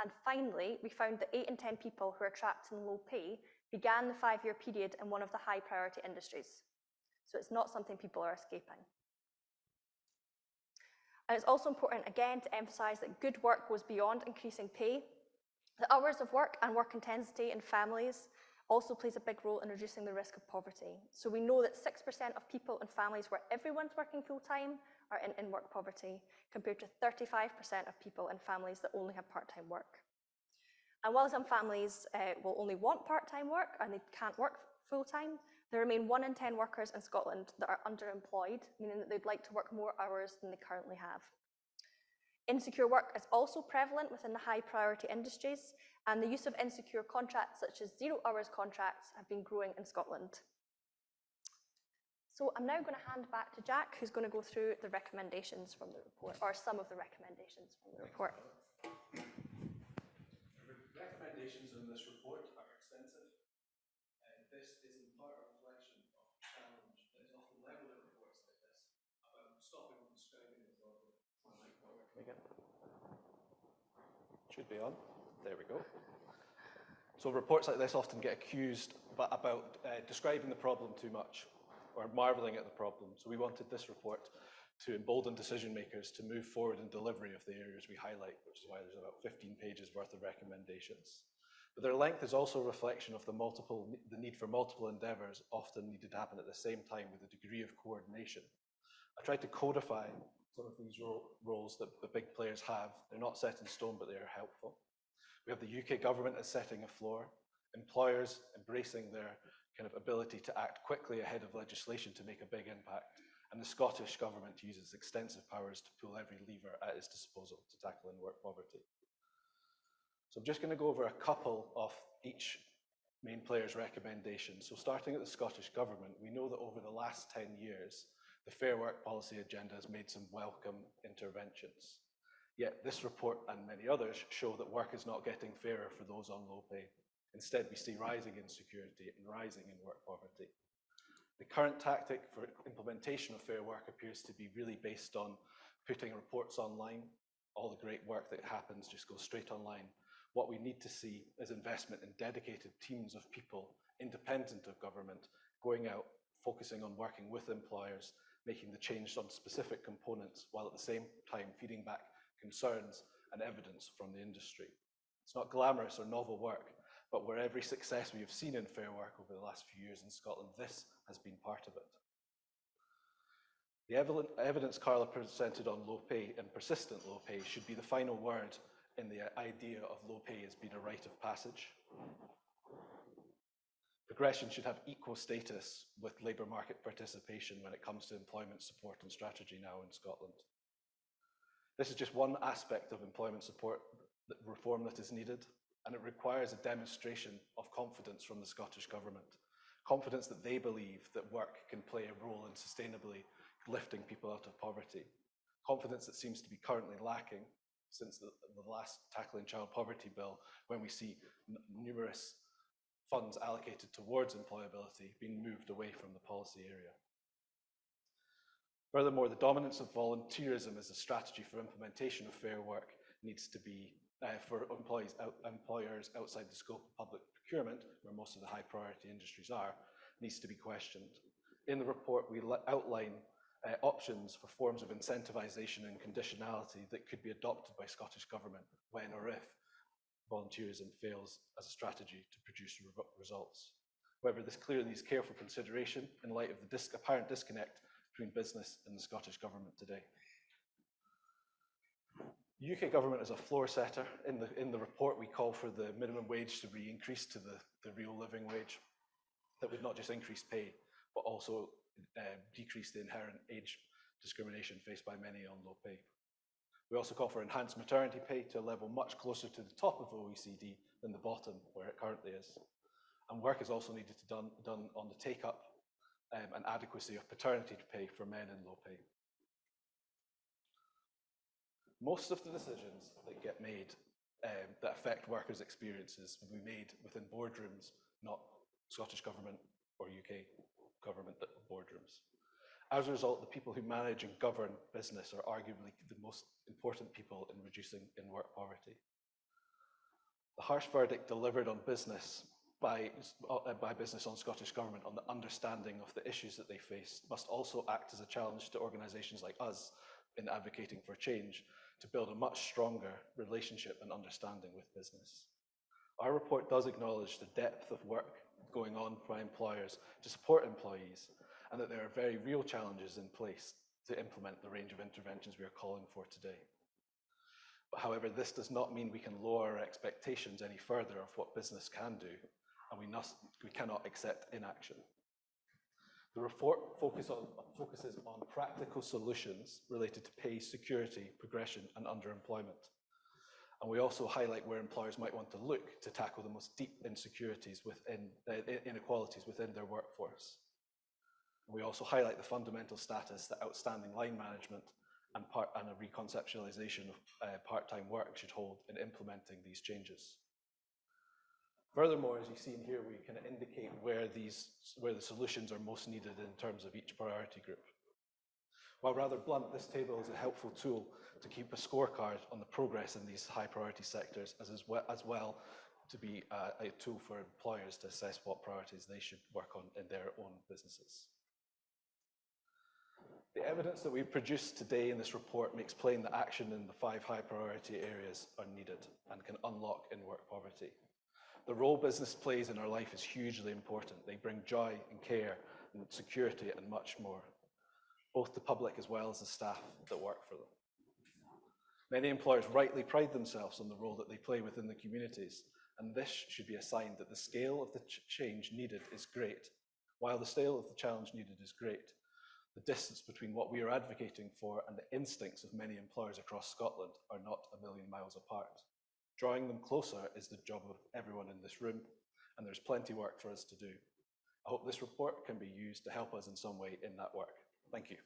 And finally, we found that 8 in 10 people who are trapped in low pay began the 5-year period in one of the high priority industries. So it's not something people are escaping. And it's also important, again, to emphasize that good work goes beyond increasing pay. The hours of work and work intensity in families also plays a big role in reducing the risk of poverty. So we know that 6% of people in families where everyone's working full-time are in in-work poverty, compared to 35% of people in families that only have part-time work. And while some families will only want part-time work and they can't work full-time, there remain 1 in 10 workers in Scotland that are underemployed, meaning that they'd like to work more hours than they currently have. Insecure work is also prevalent within the high priority industries, and the use of insecure contracts such as 0 hours contracts have been growing in Scotland. So I'm now going to hand back to Jack, who's going to go through the recommendations from the report, or some of the recommendations from the report. The recommendations in this report are extensive, and this is in part a reflection of the challenge that is often levelled at reports like this about stopping and describing the problem. Should be on. There we go. So reports like this often get accused about describing the problem too much or marvelling at the problem. So we wanted this report to embolden decision makers to move forward in delivery of the areas we highlight, which is why there's about 15 pages worth of recommendations. But their length is also a reflection of the need for multiple endeavours often needed to happen at the same time with a degree of coordination. I tried to codify some of these roles that the big players have. They're not set in stone, but they are helpful. We have the UK government as setting a floor, employers embracing their kind of ability to act quickly ahead of legislation to make a big impact, and the Scottish government uses extensive powers to pull every lever at its disposal to tackle in-work poverty. So I'm just going to go over a couple of each main player's recommendations. So starting at the Scottish government, we know that over the last 10 years, the Fair Work policy agenda has made some welcome interventions. Yet this report and many others show that work is not getting fairer for those on low pay. Instead, we see rising insecurity and rising in-work poverty. The current tactic for implementation of fair work appears to be really based on putting reports online. All the great work that happens just goes straight online. What we need to see is investment in dedicated teams of people, independent of government, going out, focusing on working with employers, making the change on specific components, while at the same time feeding back concerns and evidence from the industry. It's not glamorous or novel work, but where every success we have seen in fair work over the last few years in Scotland, this has been part of it. The evidence Carla presented on low pay and persistent low pay should be the final word in the idea of low pay as being a rite of passage. Progression should have equal status with labour market participation when it comes to employment support and strategy now in Scotland. This is just one aspect of employment support reform that is needed, and it requires a demonstration of confidence from the Scottish Government. Confidence that they believe that work can play a role in sustainably lifting people out of poverty. Confidence that seems to be currently lacking since the last Tackling Child Poverty bill, when we see numerous funds allocated towards employability being moved away from the policy area. Furthermore, the dominance of volunteerism as a strategy for implementation of fair work needs to be for employers outside the scope of public procurement, where most of the high priority industries are, needs to be questioned. In the report, we outline options for forms of incentivisation and conditionality that could be adopted by Scottish Government when or if volunteerism fails as a strategy to produce results. However, this clearly needs careful consideration in light of the apparent disconnect between business and the Scottish Government today. UK Government is a floor setter. In the report, we call for the minimum wage to be increased to the real living wage. That would not just increase pay, but also decrease the inherent age discrimination faced by many on low pay. We also call for enhanced maternity pay to a level much closer to the top of OECD than the bottom, where it currently is. And work is also needed to be done on the take-up and adequacy of paternity pay for men in low pay. Most of the decisions that get made that affect workers' experiences will be made within boardrooms, not Scottish Government or UK Government boardrooms. As a result, the people who manage and govern business are arguably the most important people in reducing in-work poverty. The harsh verdict delivered on business by business on Scottish Government on the understanding of the issues that they face must also act as a challenge to organisations like us in advocating for change to build a much stronger relationship and understanding with business. Our report does acknowledge the depth of work going on by employers to support employees, and that there are very real challenges in place to implement the range of interventions we are calling for today. But however, this does not mean we can lower our expectations any further of what business can do, and we cannot accept inaction. The report focuses on practical solutions related to pay, security, progression, and underemployment. And we also highlight where employers might want to look to tackle the most deep inequalities within their workforce. We also highlight the fundamental status that outstanding line management and a reconceptualization of part-time work should hold in implementing these changes. Furthermore, as you see in here, we can indicate where the solutions are most needed in terms of each priority group. While rather blunt, this table is a helpful tool to keep a scorecard on the progress in these high priority sectors, as well to be a tool for employers to assess what priorities they should work on in their own businesses. The evidence that we've produced today in this report makes plain that action in the 5 high priority areas are needed and can unlock in-work poverty. The role business plays in our life is hugely important. They bring joy and care and security and much more, both the public as well as the staff that work for them. Many employers rightly pride themselves on the role that they play within the communities, and this should be a sign that the scale of the change needed is great. While the scale of the challenge needed is great, the distance between what we are advocating for and the instincts of many employers across Scotland are not a million miles apart. Drawing them closer is the job of everyone in this room, and there's plenty of work for us to do. I hope this report can be used to help us in some way in that work. Thank you.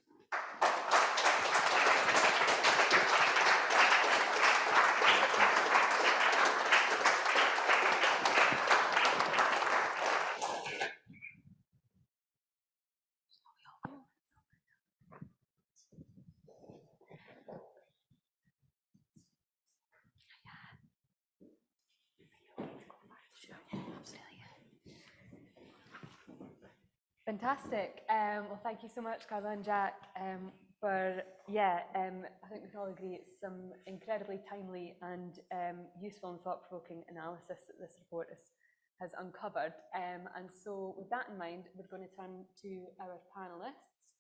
Fantastic. Well, thank you so much, Carla and Jack, I think we can all agree it's some incredibly timely and useful and thought-provoking analysis that this report has uncovered. And so with that in mind, we're going to turn to our panellists.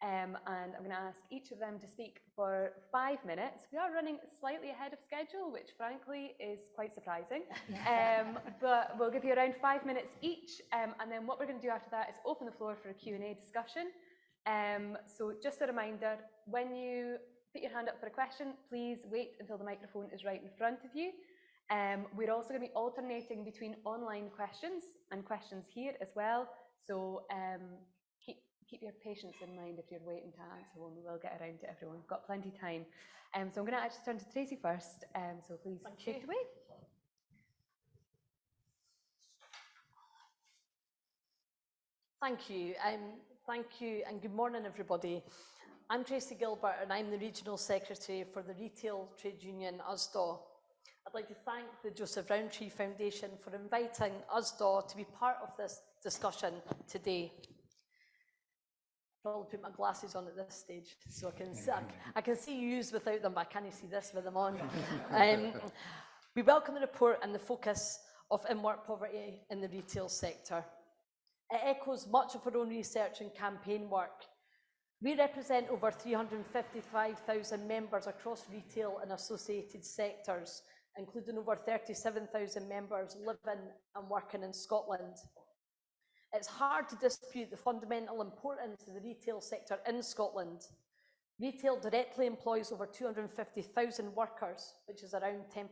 And I'm going to ask each of them to speak for 5 minutes. We are running slightly ahead of schedule, which frankly is quite surprising. But we'll give you around 5 minutes each. And then what we're going to do after that is open the floor for a Q&A discussion. So just a reminder, when you put your hand up for a question, please wait until the microphone is right in front of you. We're also going to be alternating between online questions and questions here as well. So keep your patience in mind if you're waiting to answer one. We will get around to everyone. We've got plenty of time. So I'm going to actually turn to Tracy first. So please take it away. Thank you. Thank you and good morning, everybody. I'm Tracy Gilbert and I'm the Regional Secretary for the Retail Trade Union USDAW. I'd like to thank the Joseph Rowntree Foundation for inviting us, DAW, to be part of this discussion today. I'll probably put my glasses on at this stage, so I can see yous without them, but I can't see this with them on. We welcome the report and the focus of in-work poverty in the retail sector. It echoes much of our own research and campaign work. We represent over 355,000 members across retail and associated sectors, including over 37,000 members living and working in Scotland. It's hard to dispute the fundamental importance of the retail sector in Scotland. Retail directly employs over 250,000 workers, which is around 10%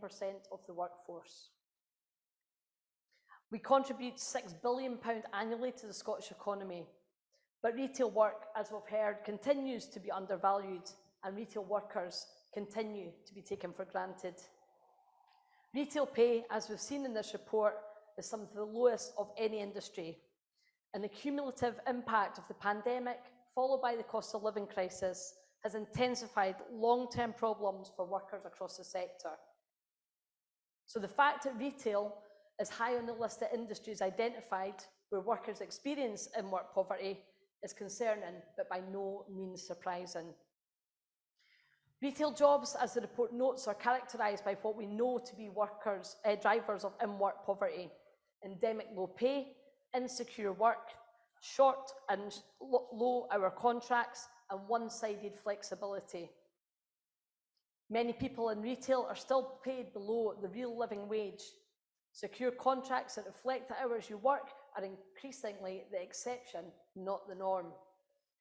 of the workforce. We contribute £6 billion annually to the Scottish economy, but retail work, as we've heard, continues to be undervalued, and retail workers continue to be taken for granted. Retail pay, as we've seen in this report, is some of the lowest of any industry, and the cumulative impact of the pandemic, followed by the cost of living crisis, has intensified long-term problems for workers across the sector. So the fact that retail is high on the list of industries identified where workers experience in-work poverty is concerning, but by no means surprising. Retail jobs, as the report notes, are characterised by what we know to be drivers of in-work poverty: endemic low pay, insecure work, short and low hour contracts, and one-sided flexibility. Many people in retail are still paid below the real living wage. Secure contracts that reflect the hours you work are increasingly the exception, not the norm.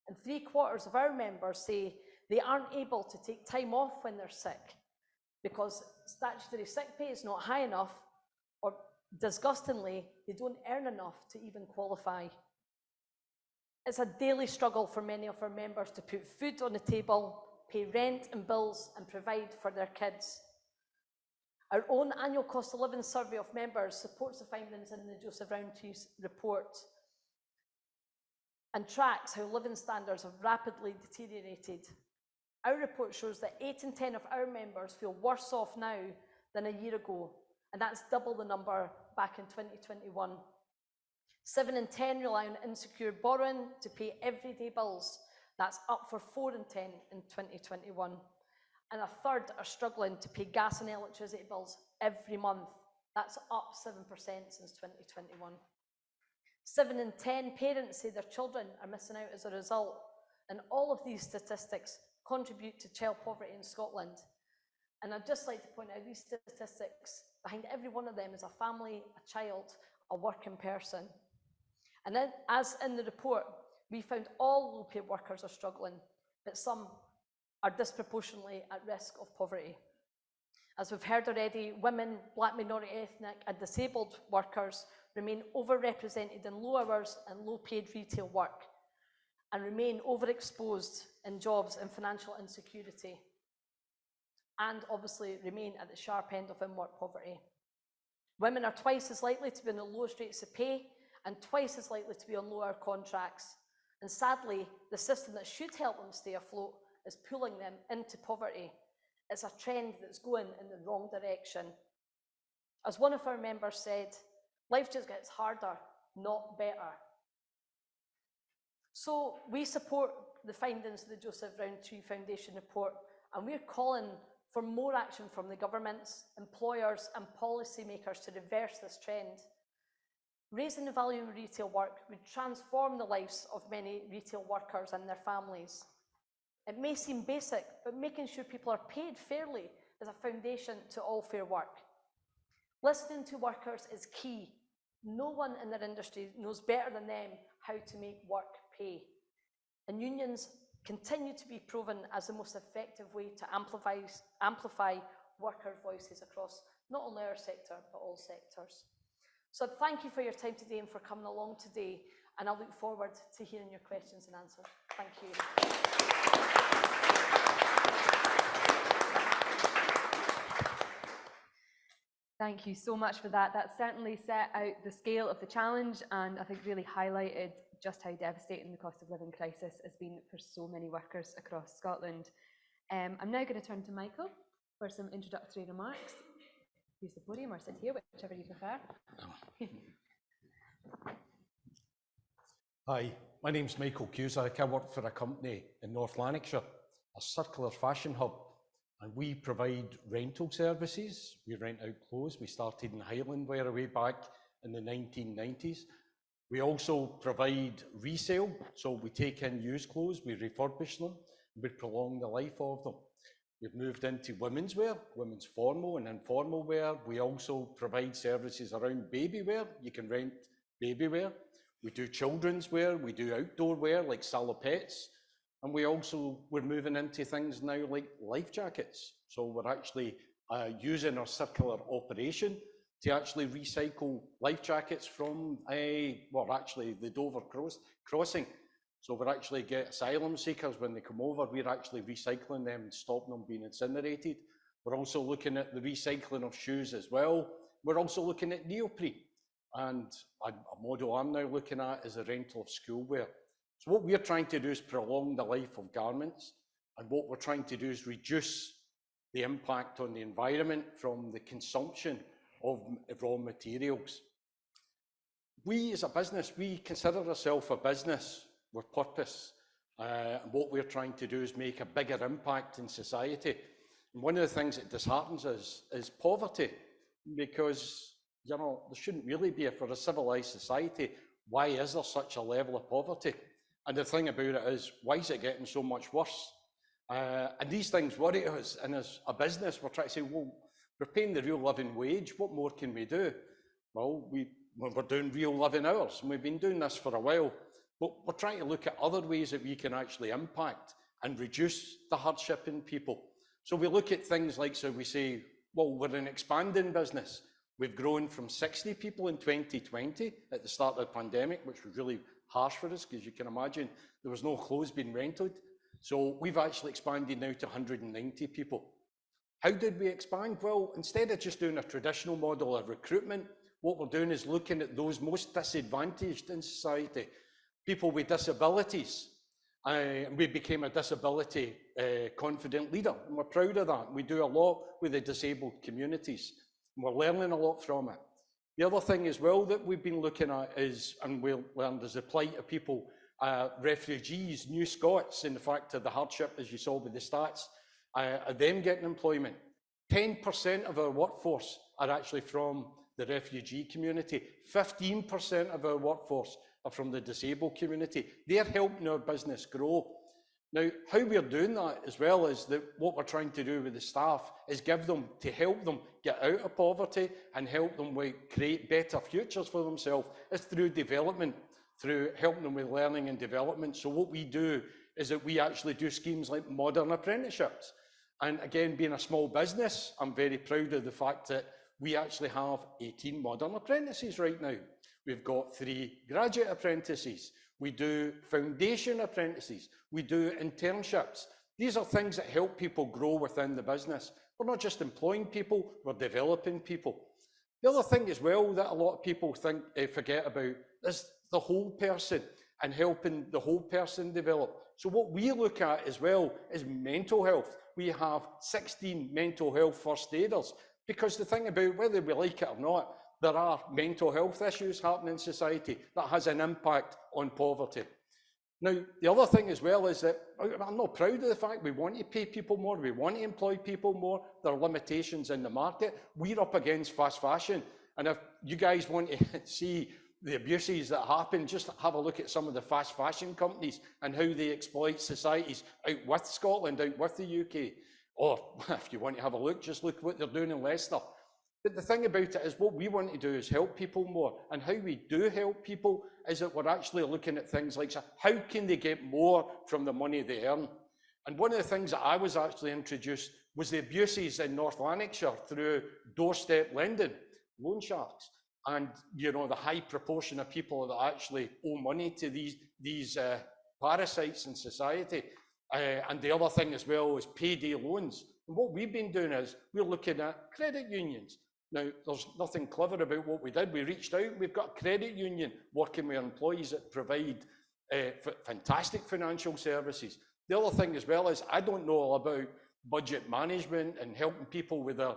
And 3/4 of our members say they aren't able to take time off when they're sick because statutory sick pay is not high enough, or disgustingly, they don't earn enough to even qualify. It's a daily struggle for many of our members to put food on the table, pay rent and bills, and provide for their kids. Our own annual cost of living survey of members supports the findings in the Joseph Rowntree report and tracks how living standards have rapidly deteriorated. Our report shows that 8 in 10 of our members feel worse off now than a year ago, and that's double the number back in 2021. 7 in 10 rely on insecure borrowing to pay everyday bills. That's up for 4 in 10 in 2021. And a third are struggling to pay gas and electricity bills every month. That's up 7% since 2021. 7 in 10 parents say their children are missing out as a result. And all of these statistics contribute to child poverty in Scotland. And I'd just like to point out these statistics, behind every one of them is a family, a child, a working person. And then, as in the report, we found all low-paid workers are struggling, but some are disproportionately at risk of poverty. As we've heard already, women, Black, minority ethnic and disabled workers remain overrepresented in low hours and low-paid retail work, and remain overexposed in jobs and financial insecurity, and obviously remain at the sharp end of in-work poverty. Women are twice as likely to be on the lowest rates of pay and twice as likely to be on lower contracts. And sadly, the system that should help them stay afloat is pulling them into poverty. It's a trend that's going in the wrong direction. As one of our members said, life just gets harder, not better. So we support the findings of the Joseph Rowntree Foundation report, and we're calling for more action from the governments, employers and policymakers to reverse this trend. Raising the value of retail work would transform the lives of many retail workers and their families. It may seem basic, but making sure people are paid fairly is a foundation to all fair work. Listening to workers is key. No one in their industry knows better than them how to make work pay. And unions continue to be proven as the most effective way to amplify worker voices across not only our sector, but all sectors. So thank you for your time today and for coming along today, and I look forward to hearing your questions and answers. Thank you. Thank you so much for that. That certainly set out the scale of the challenge, and I think really highlighted just how devastating the cost of living crisis has been for so many workers across Scotland. I'm now going to turn to Michael for some introductory remarks. use the podium or sit here, whichever you prefer. Hi, my name's Michael Cusack. I work for a company in North Lanarkshire, a circular fashion hub, and we provide rental services. We rent out clothes. We started in Highland Wear way back in the 1990s. We also provide resale, so we take in used clothes, we refurbish them, we prolong the life of them. We've moved into women's wear, women's formal and informal wear. We also provide services around baby wear. You can rent baby wear. We do children's wear, we do outdoor wear like salopettes, and we're moving into things now like life jackets. So we're actually using our circular operation to actually recycle life jackets from, actually the Dover crossing. So we're actually get asylum seekers when they come over, we're actually recycling them and stopping them being incinerated. We're also looking at the recycling of shoes as well. We're also looking at neoprene. And a model I'm now looking at is a rental of school wear. So what we're trying to do is prolong the life of garments. And what we're trying to do is reduce the impact on the environment from the consumption of raw materials. We as a business, we consider ourselves a business with purpose. And what we're trying to do is make a bigger impact in society. And one of the things that disheartens us is poverty, because there shouldn't really be, for a civilized society, why is there such a level of poverty? And the thing about it is, why is it getting so much worse? And these things worry us, and as a business, we're trying to say, well, we're paying the real living wage, what more can we do? Well, we're doing real living hours, and we've been doing this for a while, but we're trying to look at other ways that we can actually impact and reduce the hardship in people. So we look at things like, so we say, well, we're an expanding business. We've grown from 60 people in 2020 at the start of the pandemic, which was really harsh for us, because you can imagine there was no clothes being rented. So we've actually expanded now to 190 people. How did we expand? Well, instead of just doing a traditional model of recruitment, what we're doing is looking at those most disadvantaged in society, people with disabilities. And we became a disability confident leader, and we're proud of that. We do a lot with the disabled communities, and we're learning a lot from it. The other thing as well that we've been looking at is, and we'll learn, is the plight of people, refugees, New Scots, in the fact of the hardship, as you saw with the stats, of them getting employment. 10% of our workforce are actually from the refugee community. 15% of our workforce are from the disabled community. They're helping our business grow. Now, how we're doing that as well is that what we're trying to do with the staff is give them, to help them get out of poverty and help them create better futures for themselves, is through development, through helping them with learning and development. So what we do is that we actually do schemes like modern apprenticeships. And again, being a small business, I'm very proud of the fact that we actually have 18 modern apprentices right now. We've got 3 graduate apprentices. We do foundation apprentices. We do internships. These are things that help people grow within the business. We're not just employing people, we're developing people. The other thing as well that a lot of people forget about is the whole person and helping the whole person develop. So what we look at as well is mental health. We have 16 mental health first aiders, because the thing about, whether we like it or not, there are mental health issues happening in society that has an impact on poverty. Now, the other thing as well is that I'm not proud of the fact we want to pay people more, we want to employ people more. There are limitations in the market. We're up against fast fashion. And if you guys want to see the abuses that happen, just have a look at some of the fast fashion companies and how they exploit societies out with Scotland, out with the UK. Or if you want to have a look, just look what they're doing in Leicester. But the thing about it is, what we want to do is help people more. And how we do help people is that we're actually looking at things like, how can they get more from the money they earn? And one of the things that I was actually introduced was the abuses in North Lanarkshire through doorstep lending, loan sharks. And, the high proportion of people that actually owe money to these parasites in society. And the other thing as well is payday loans. And what we've been doing is we're looking at credit unions. Now, there's nothing clever about what we did. We reached out, we've got a credit union working with employees that provide fantastic financial services. The other thing as well is, I don't know all about budget management and helping people with their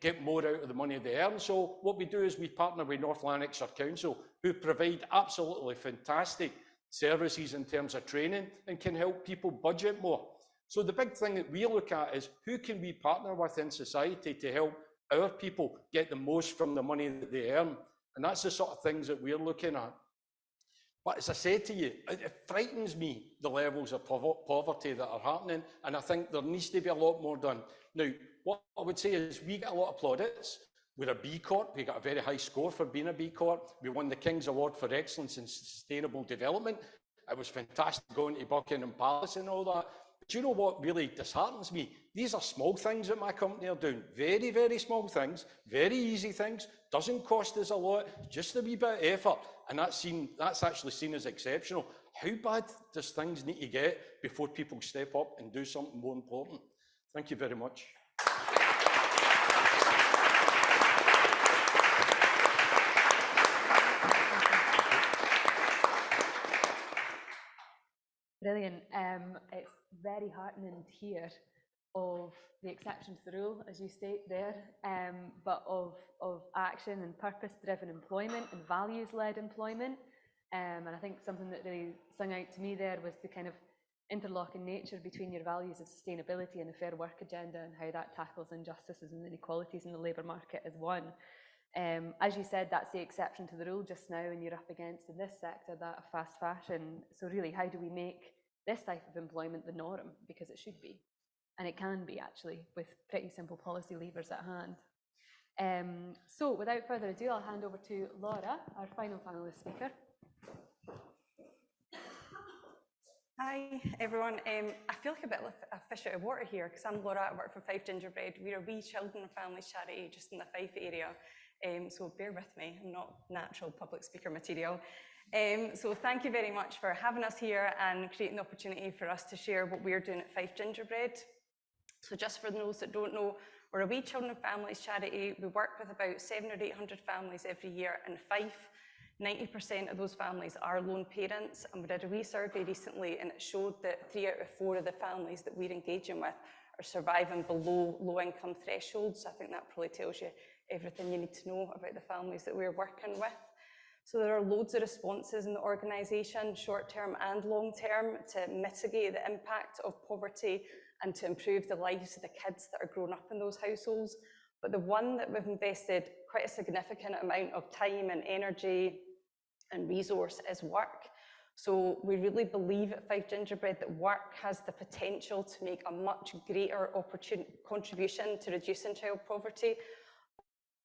get more out of the money they earn. So what we do is we partner with North Lanarkshire Council, who provide absolutely fantastic services in terms of training and can help people budget more. So the big thing that we look at is who can we partner with in society to help our people get the most from the money that they earn. And that's the sort of things that we're looking at. But as I said to you, it frightens me, the levels of poverty that are happening, and I think there needs to be a lot more done. Now, what I would say is we get a lot of plaudits. We're a B Corp, we got a very high score for being a B Corp. We won the King's Award for Excellence in Sustainable Development. It was fantastic going to Buckingham Palace and all that. But you know what really disheartens me? These are small things that my company are doing. Very, very small things, very easy things, doesn't cost us a lot, just a wee bit of effort. And that's actually seen as exceptional. How bad does things need to get before people step up and do something more important? Thank you very much. Brilliant. It's very heartening to hear of the exception to the rule, as you state there, but of action and purpose-driven employment and values-led employment. And I think something that really sung out to me there was the kind of interlocking nature between your values of sustainability and a fair work agenda, and how that tackles injustices and inequalities in the labour market as one. As you said, that's the exception to the rule just now, and you're up against in this sector that of fast fashion. So really, how do we make this type of employment the norm? Because it should be, and it can be actually, with pretty simple policy levers at hand. So without further ado, I'll hand over to Laura, our final panelist speaker. Hi everyone, I feel like a bit like a fish out of water here because I'm Laura, I work for Fife Gingerbread. We're a wee children and families charity just in the Fife area, so bear with me, I'm not natural public speaker material. So thank you very much for having us here and creating the opportunity for us to share what we're doing at Fife Gingerbread. So just for those that don't know, we're a wee children and families charity. We work with about 700 or 800 families every year in Fife. 90% of those families are lone parents, and we did a wee survey recently and it showed that 3 out of 4 of the families that we're engaging with are surviving below low income thresholds. I think that probably tells you everything you need to know about the families that we're working with. So there are loads of responses in the organisation, short term and long term, to mitigate the impact of poverty and to improve the lives of the kids that are growing up in those households. But the one that we've invested quite a significant amount of time and energy and resource is work. So we really believe at Fife Gingerbread that work has the potential to make a much greater contribution to reducing child poverty.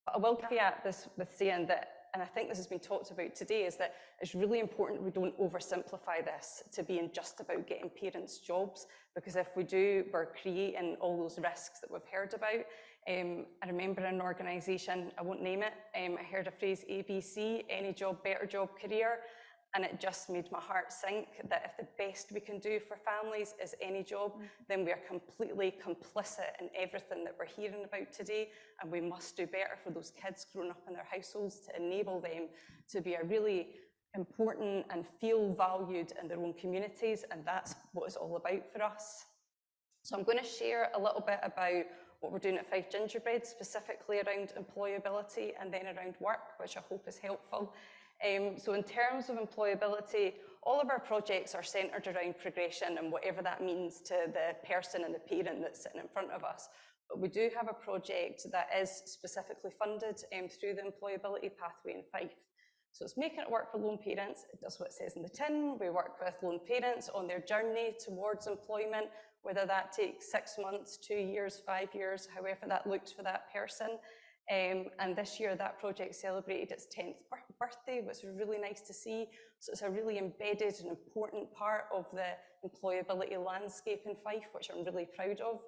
But I will caveat this with saying that, and I think this has been talked about today, is that it's really important we don't oversimplify this to being just about getting parents jobs, because if we do, we're creating all those risks that we've heard about. I remember in an organisation, I won't name it, I heard a phrase ABC, any job, better job, career, and it just made my heart sink that if the best we can do for families is any job, then we are completely complicit in everything that we're hearing about today, and we must do better for those kids growing up in their households to enable them to be a really important and feel valued in their own communities, and that's what it's all about for us. So I'm going to share a little bit about what we're doing at Fife Gingerbread, specifically around employability and then around work, which I hope is helpful. So in terms of employability, all of our projects are centred around progression and whatever that means to the person and the parent that's sitting in front of us. But we do have a project that is specifically funded through the employability pathway in Fife. So it's making it work for lone parents. It does what it says in the tin. We work with lone parents on their journey towards employment, whether that takes 6 months, 2 years, 5 years, however that looks for that person. And this year that project celebrated its 10th birthday, which was really nice to see. So it's a really embedded and important part of the employability landscape in Fife, which I'm really proud of.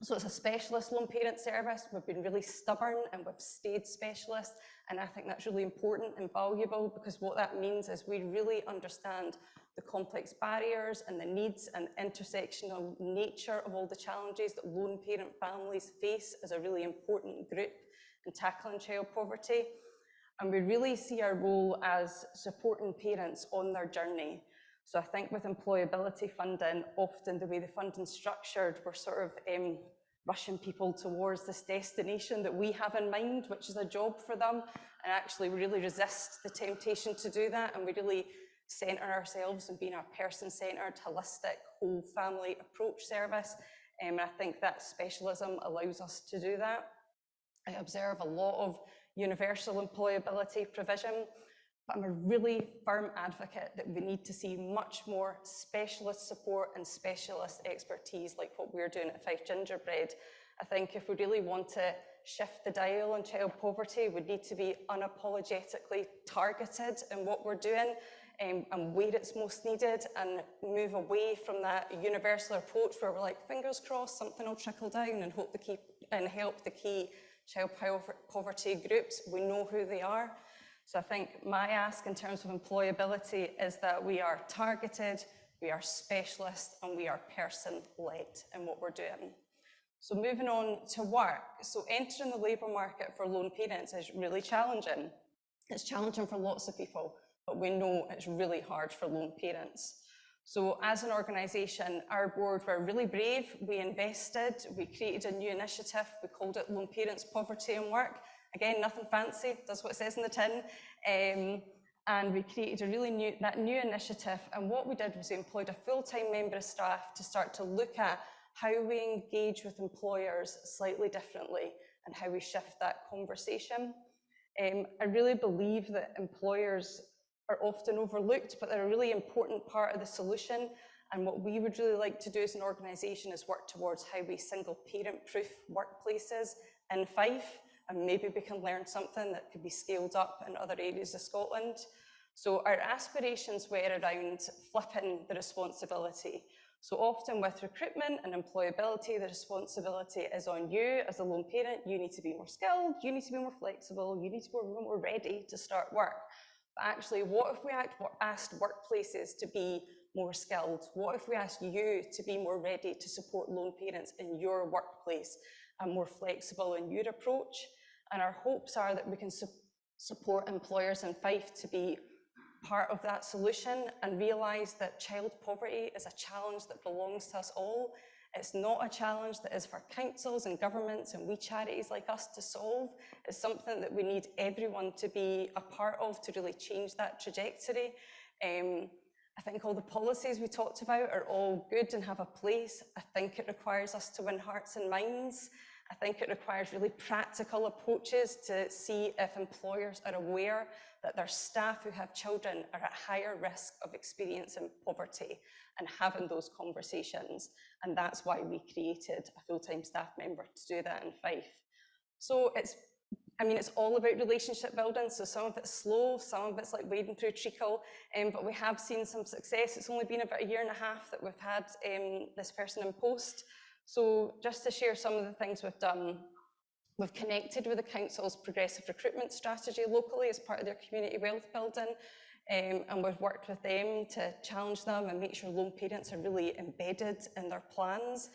So it's a specialist lone parent service. We've been really stubborn and we've stayed specialist. And I think that's really important and valuable, because what that means is we really understand the complex barriers and the needs and intersectional nature of all the challenges that lone parent families face as a really important group in tackling child poverty. And we really see our role as supporting parents on their journey. So I think with employability funding, often the way the funding's structured, we're sort of rushing people towards this destination that we have in mind, which is a job for them, and actually really resist the temptation to do that, and we really centre ourselves in being a person-centred, holistic, whole family approach service. And I think that specialism allows us to do that. I observe a lot of universal employability provision, but I'm a really firm advocate that we need to see much more specialist support and specialist expertise like what we're doing at Fife Gingerbread. I think if we really want to shift the dial on child poverty, we need to be unapologetically targeted in what we're doing and where it's most needed, and move away from that universal approach where we're like, fingers crossed, something will trickle down and help the key child poverty groups. We know who they are. So I think my ask in terms of employability is that we are targeted, we are specialist, and we are person-led in what we're doing. So moving on to work. So entering the labour market for lone parents is really challenging. It's challenging for lots of people, but we know it's really hard for lone parents. So as an organisation, our board were really brave. We invested, we created a new initiative. We called it Lone Parents Poverty and Work. Again, nothing fancy, does what it says in the tin. And we created a really new initiative. And what we did was we employed a full-time member of staff to start to look at how we engage with employers slightly differently and how we shift that conversation. I really believe that employers are often overlooked, but they're a really important part of the solution. And what we would really like to do as an organisation is work towards how we single parent-proof workplaces in Fife, and maybe we can learn something that could be scaled up in other areas of Scotland. So our aspirations were around flipping the responsibility. So often with recruitment and employability, the responsibility is on you as a lone parent. You need to be more skilled, you need to be more flexible, you need to be more ready to start work. But actually, what if we asked workplaces to be more skilled? What if we asked you to be more ready to support lone parents in your workplace and more flexible in your approach? And our hopes are that we can support employers in Fife to be part of that solution and realise that child poverty is a challenge that belongs to us all. It's not a challenge that is for councils and governments and wee charities like us to solve. It's something that we need everyone to be a part of to really change that trajectory. I think all the policies we talked about are all good and have a place. I think it requires us to win hearts and minds. I think it requires really practical approaches to see if employers are aware that their staff who have children are at higher risk of experiencing poverty and having those conversations. And that's why we created a full-time staff member to do that in Fife. So it's all about relationship building. So some of it's slow, some of it's like wading through treacle, but we have seen some success. It's only been about 1.5 years that we've had this person in post. So just to share some of the things we've done, we've connected with the council's progressive recruitment strategy locally as part of their community wealth building, and we've worked with them to challenge them and make sure lone parents are really embedded in their plans.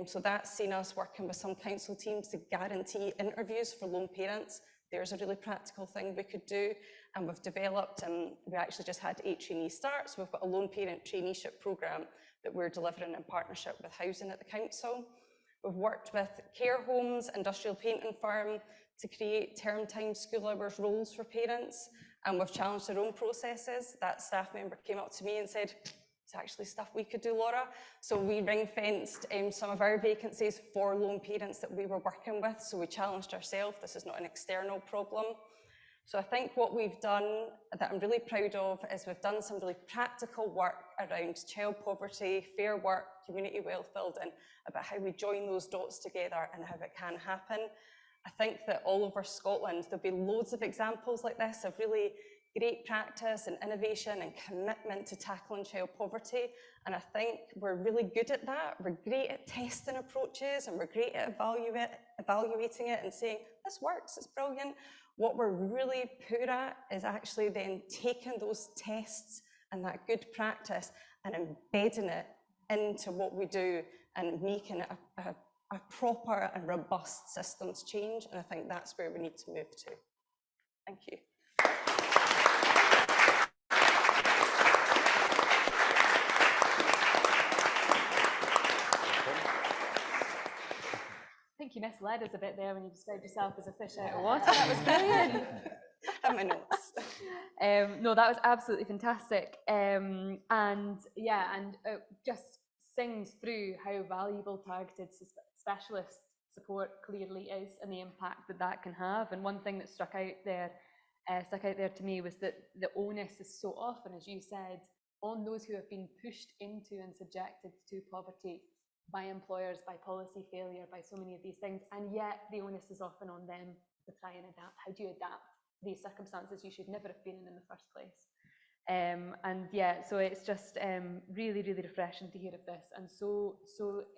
So that's seen us working with some council teams to guarantee interviews for lone parents. There's a really practical thing we could do, and we've developed, and we actually just had 8 trainees start, so we've got a lone parent traineeship programme that we're delivering in partnership with housing at the council. We've worked with care homes, industrial painting firm to create term time school hours roles for parents, and we've challenged their own processes. That staff member came up to me and said, it's actually stuff we could do, Laura. So we ring-fenced some of our vacancies for lone parents that we were working with. So we challenged ourselves. This is not an external problem. So I think what we've done that I'm really proud of is we've done some really practical work around child poverty, fair work, community wealth building, about how we join those dots together and how it can happen. I think that all over Scotland, there'll be loads of examples like this of really great practice and innovation and commitment to tackling child poverty. And I think we're really good at that. We're great at testing approaches and we're great at evaluating it and saying, this works, it's brilliant. What we're really poor at is actually then taking those tests and that good practice and embedding it into what we do and making it a proper and robust systems change. And I think that's where we need to move to. Thank you. head us a bit there when you described yourself as a fish out of water. That was brilliant. Have my notes. No, that was absolutely fantastic. And just sings through how valuable targeted specialist support clearly is and the impact that that can have. And one thing that stuck out there to me was that the onus is so often, as you said, on those who have been pushed into and subjected to poverty by employers, by policy failure, by so many of these things, and yet the onus is often on them to try and adapt. How do you adapt these circumstances you should never have been in the first place? So it's just really, really refreshing to hear of this, and so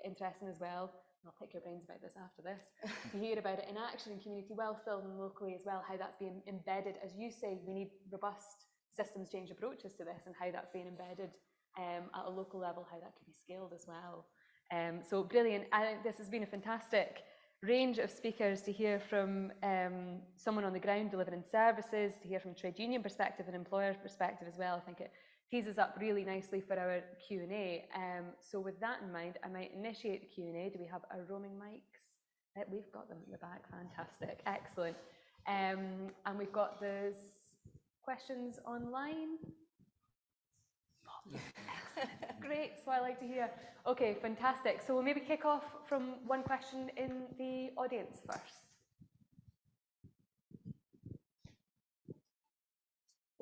interesting as well. I'll pick your brains about this after this, to hear about it in action in community wealth building locally as well, how that's being embedded. As you say, we need robust systems change approaches to this, and how that's being embedded at a local level, how that can be scaled as well. So brilliant. I think this has been a fantastic range of speakers to hear from someone on the ground delivering services, to hear from trade union perspective and employer perspective as well. I think it tees us up really nicely for our Q&A. So with that in mind, I might initiate the Q&A. Do we have our roaming mics? We've got them at the back. Fantastic. Excellent. And we've got those questions online. Excellent. Great. So I like to hear. Okay, fantastic. So we'll maybe kick off from one question in the audience first.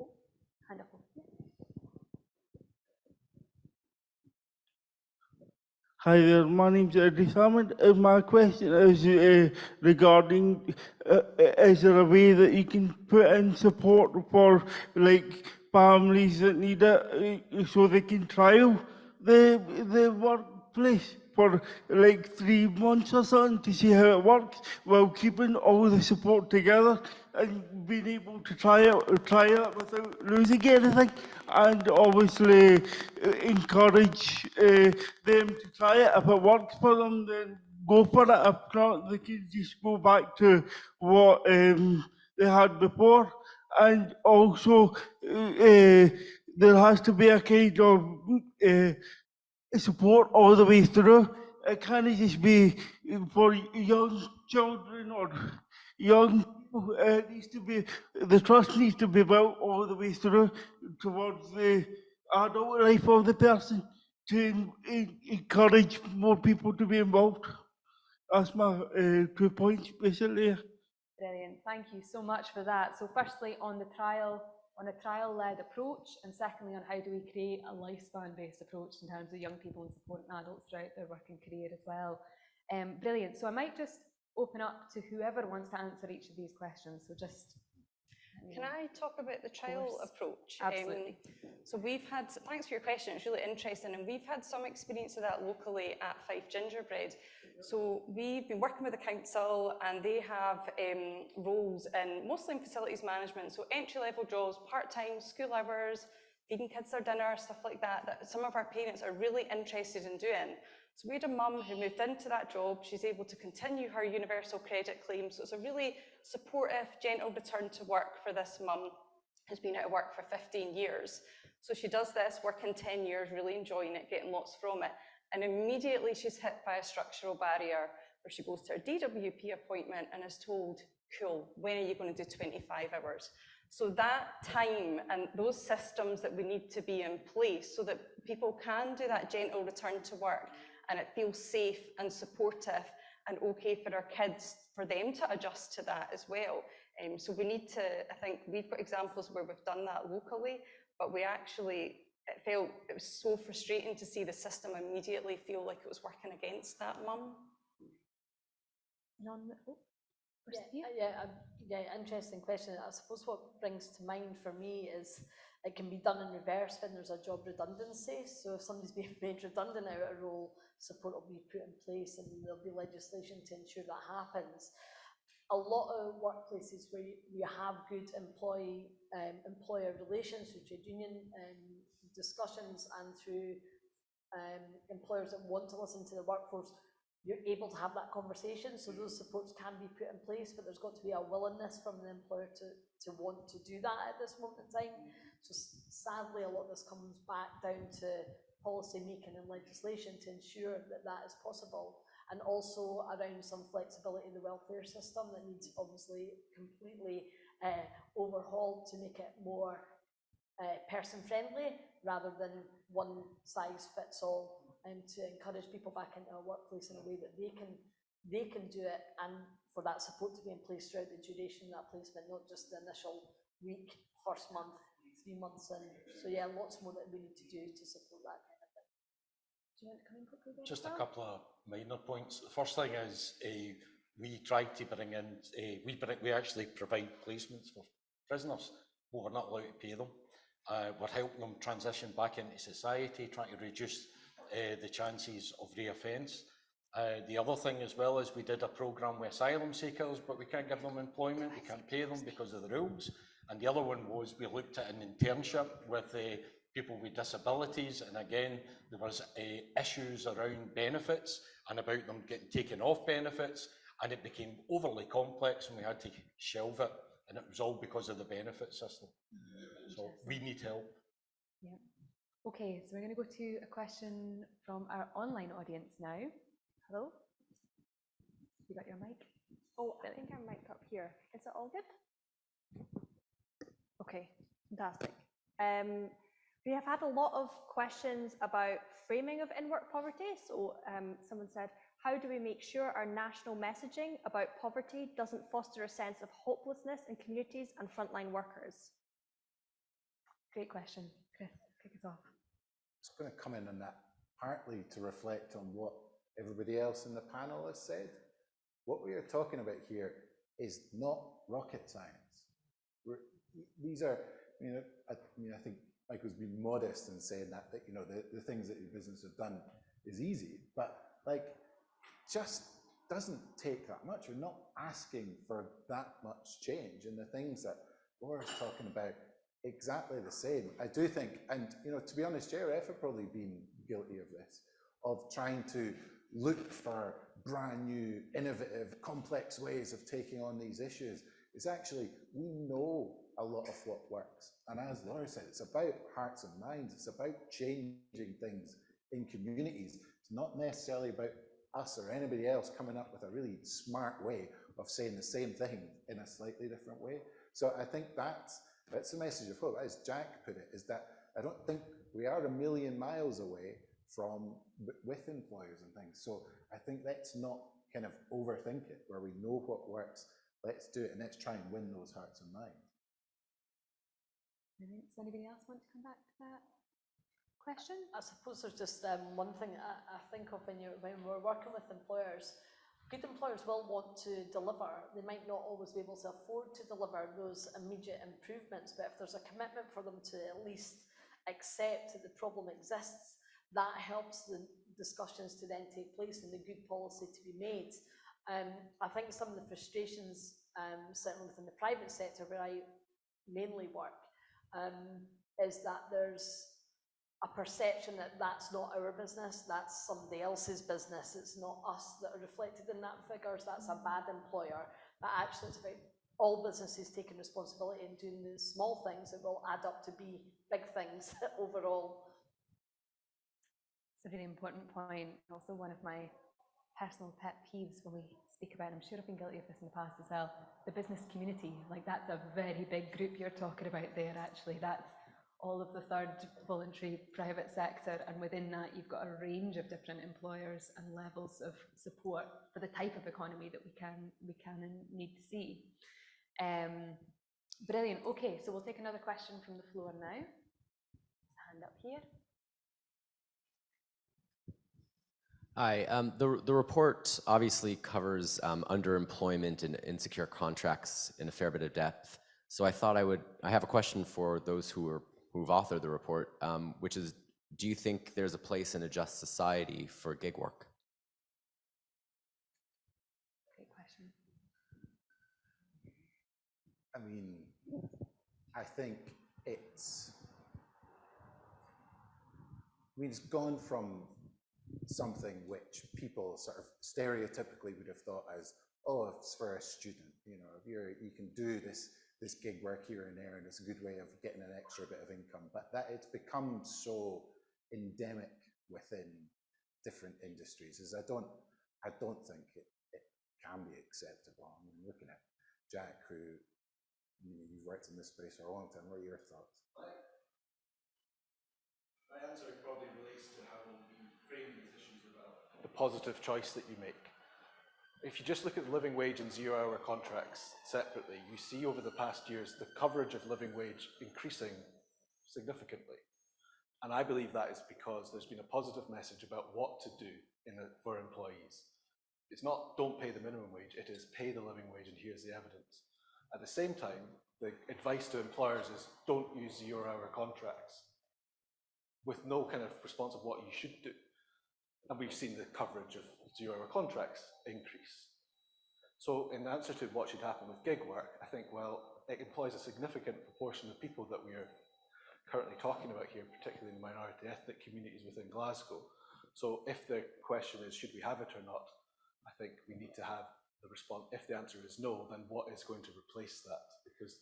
Oh, hand up. Hi there, my name's Eddie Salmon. My question is regarding, is there a way that you can put in support for like families that need it so they can trial the workplace for like 3 months or something to see how it works while keeping all the support together and being able to try it without losing anything, and obviously encourage them to try it. If it works for them, then go for it. If not, they can just go back to what they had before. And also there has to be a kind of support all the way through. It can't just be for young children or young people. It needs to be, the trust needs to be built all the way through towards the adult life of the person to encourage more people to be involved. That's my 2 points basically. Brilliant. Thank you so much for that. So firstly, on a trial-led approach, and secondly, on how do we create a lifespan-based approach in terms of young people and supporting adults throughout their working career as well. Brilliant. So I might just open up to whoever wants to answer each of these questions. So just... Can I talk about the trial approach? Absolutely. So we've had, thanks for your question, it's really interesting, and we've had some experience of that locally at Fife Gingerbread. So we've been working with the council, and they have roles in mostly in facilities management, so entry-level jobs, part-time, school hours, feeding kids their dinner, stuff like that, that some of our parents are really interested in doing. So we had a mum who moved into that job. She's able to continue her universal credit claim. So it's a really supportive, gentle return to work for this mum who's been out of work for 15 years. So she does this, working 10 years, really enjoying it, getting lots from it. And immediately she's hit by a structural barrier where she goes to her DWP appointment and is told, cool, when are you going to do 25 hours? So that time and those systems that we need to be in place so that people can do that gentle return to work and it feels safe and supportive and okay for our kids, for them to adjust to that as well. So we need to, I think we've got examples where we've done that locally, but we actually, it was so frustrating to see the system immediately feel like it was working against that mum. Interesting question. I suppose what brings to mind for me is it can be done in reverse when there's a job redundancy. So if somebody's being made redundant out of a role, support will be put in place and there'll be legislation to ensure that happens. A lot of workplaces where you have good employer relations through trade union discussions and through employers that want to listen to the workforce, you're able to have that conversation. So those supports can be put in place, but there's got to be a willingness from the employer to want to do that at this moment in time. So sadly, a lot of this comes back down to policy making and legislation to ensure that that is possible. and also around some flexibility in the welfare system that needs obviously completely overhauled to make it more person-friendly rather than one size fits all, and to encourage people back into a workplace in a way that they can do it, and for that support to be in place throughout the duration of that placement, not just the initial week, first month, 3 months in. So yeah, lots more that we need to do to support that kind of thing. Do you want to come in quickly? Just a couple of minor points. The first thing is we try to bring in, we actually provide placements for prisoners, but we're not allowed to pay them. We're helping them transition back into society, trying to reduce the chances of re-offence. The other thing as well is we did a programme with asylum seekers, but we can't give them employment, we can't pay them because of the rules. And the other one was we looked at an internship with people with disabilities, and again, there was issues around benefits and about them getting taken off benefits, and it became overly complex and we had to shelve it, and it was all because of the benefit system. So we need help. Yeah. Okay, so we're going to go to a question from our online audience now. Hello? You got your mic? Oh, I think I'm mic'd up here. Is it all good? Okay, fantastic. We have had a lot of questions about framing of in-work poverty. So someone said, how do we make sure our national messaging about poverty doesn't foster a sense of hopelessness in communities and frontline workers? Great question. Chris, kick us off. It's going to come in on that partly to reflect on what everybody else in the panel has said. What we are talking about here is not rocket science. These are, I think Michael's been modest in saying that the things that your business have done is easy, but just doesn't take that much. We're not asking for that much change, and the things that Laura's talking about, exactly the same. I do think, and to be honest, JRF have probably been guilty of this, of trying to look for brand new, innovative, complex ways of taking on these issues. It's actually, we know a lot of what works. And as Laura said, it's about hearts and minds. It's about changing things in communities. It's not necessarily about us or anybody else coming up with a really smart way of saying the same thing in a slightly different way. So I think that's the message of hope. As Jack put it, is that I don't think we are a million miles away from with employers and things. So I think let's not kind of overthink it, where we know what works. Let's do it, and let's try and win those hearts and minds. Does anybody else want to come back to that question? I suppose there's just one thing I think of when we're working with employers. Good employers will want to deliver. They might not always be able to afford to deliver those immediate improvements, but if there's a commitment for them to at least accept that the problem exists, that helps the discussions to then take place and the good policy to be made. I think some of the frustrations, certainly within the private sector where I mainly work, is that there's a perception that that's not our business, that's somebody else's business, it's not us that are reflected in that figures, that's a bad employer. But actually it's about all businesses taking responsibility and doing the small things that will add up to be big things overall. It's a really important point. Also one of my personal pet peeves when we speak about, and I'm sure I've been guilty of this in the past as well, the business community. That's a very big group you're talking about there actually. That's all of the third voluntary private sector, and within that you've got a range of different employers and levels of support for the type of economy that we can and need to see. Brilliant. Okay, so we'll take another question from the floor now. Hand up here. Hi, the report obviously covers underemployment and insecure contracts in a fair bit of depth. So I thought I have a question for those who've authored the report, which is, do you think there's a place in a just society for gig work? Great question. I mean, I think it's gone from something which people sort of stereotypically would have thought as, oh, it's for a student, if you can do this gig work here and there, and it's a good way of getting an extra bit of income. But that it's become so endemic within different industries, is I don't I don't think it can be acceptable. I mean, looking at Jack, who you've worked in this space for a long time, what are your thoughts? My answer probably relates to how we frame these issues about the positive choice that you make. If you just look at the living wage and zero-hour contracts separately, you see over the past years the coverage of living wage increasing significantly. And I believe that is because there's been a positive message about what to do for employees. It's not don't pay the minimum wage, it is pay the living wage and here's the evidence. At the same time, the advice to employers is don't use zero-hour contracts with no kind of response of what you should do. And we've seen the coverage of zero-hour contracts increase. So in answer to what should happen with gig work, I think, well, it employs a significant proportion of people that we are currently talking about here, particularly in the minority ethnic communities within Glasgow. So if the question is, should we have it or not, I think we need to have the response. If the answer is no, then what is going to replace that? Because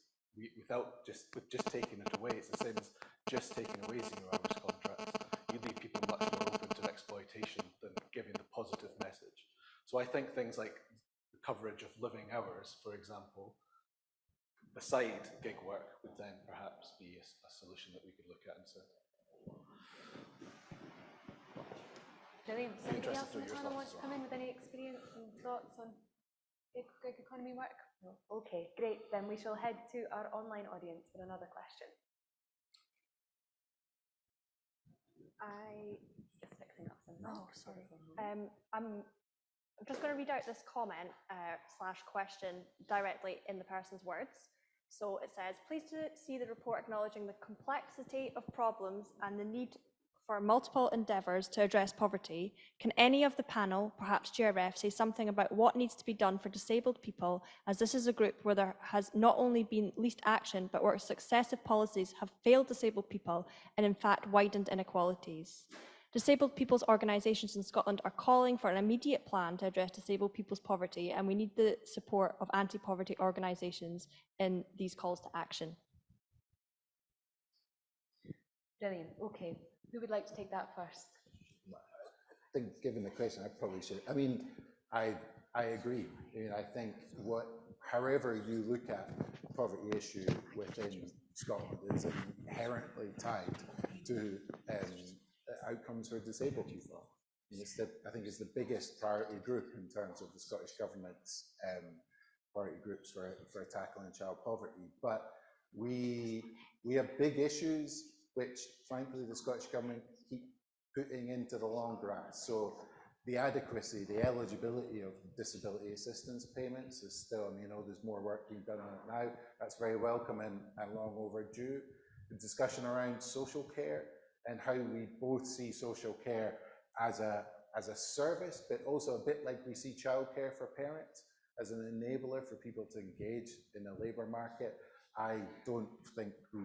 without just taking it away, it's the same as just taking away zero-hours contracts. You leave people much more open to exploitation than giving the positive message. So I think things like the coverage of living hours, for example, beside gig work would then perhaps be a solution that we could look at and say. Brilliant. Does anybody else on the your panel want thoughts to as come in with any experience and thoughts on gig economy work? No. Okay, great. Then we shall head to our online audience for another question. Just fixing up some. Oh, sorry. I'm just going to read out this comment slash question directly in the person's words. So it says, pleased to see the report acknowledging the complexity of problems and the need for multiple endeavours to address poverty. Can any of the panel, perhaps GRF, say something about what needs to be done for disabled people, as this is a group where there has not only been least action, but where successive policies have failed disabled people and in fact widened inequalities? Disabled people's organisations in Scotland are calling for an immediate plan to address disabled people's poverty, and we need the support of anti-poverty organisations in these calls to action. Brilliant. Okay. Who would like to take that first? I think, given the question, I probably should. I mean, I agree. I mean, I think however you look at the poverty issue within Scotland is inherently tied to outcomes for disabled people. And I think it's the biggest priority group in terms of the Scottish Government's priority groups for tackling child poverty. But we have big issues which, frankly, the Scottish Government keep putting into the long grass. So the adequacy, the eligibility of disability assistance payments is still, I mean, there's more work being done on it now. That's very welcome and long overdue. The discussion around social care and how we both see social care as a service, but also a bit like we see childcare for parents, as an enabler for people to engage in the labour market. I don't think we've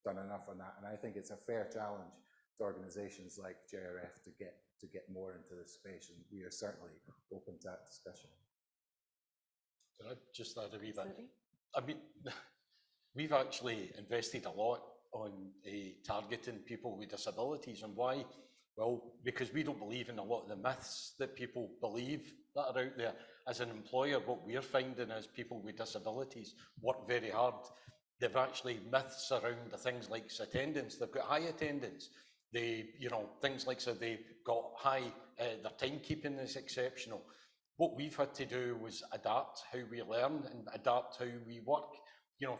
done enough on that, and I think it's a fair challenge to organisations like JRF to get more into this space, and we are certainly open to that discussion. Can I just add a wee bit? I mean, we've actually invested a lot on targeting people with disabilities, and why? Well, because we don't believe in a lot of the myths that people believe that are out there. As an employer, what we're finding is people with disabilities work very hard. They've actually myths around the things like attendance. They've got high attendance. They, things like so they've got high, their timekeeping is exceptional. What we've had to do was adapt how we learn and adapt how we work.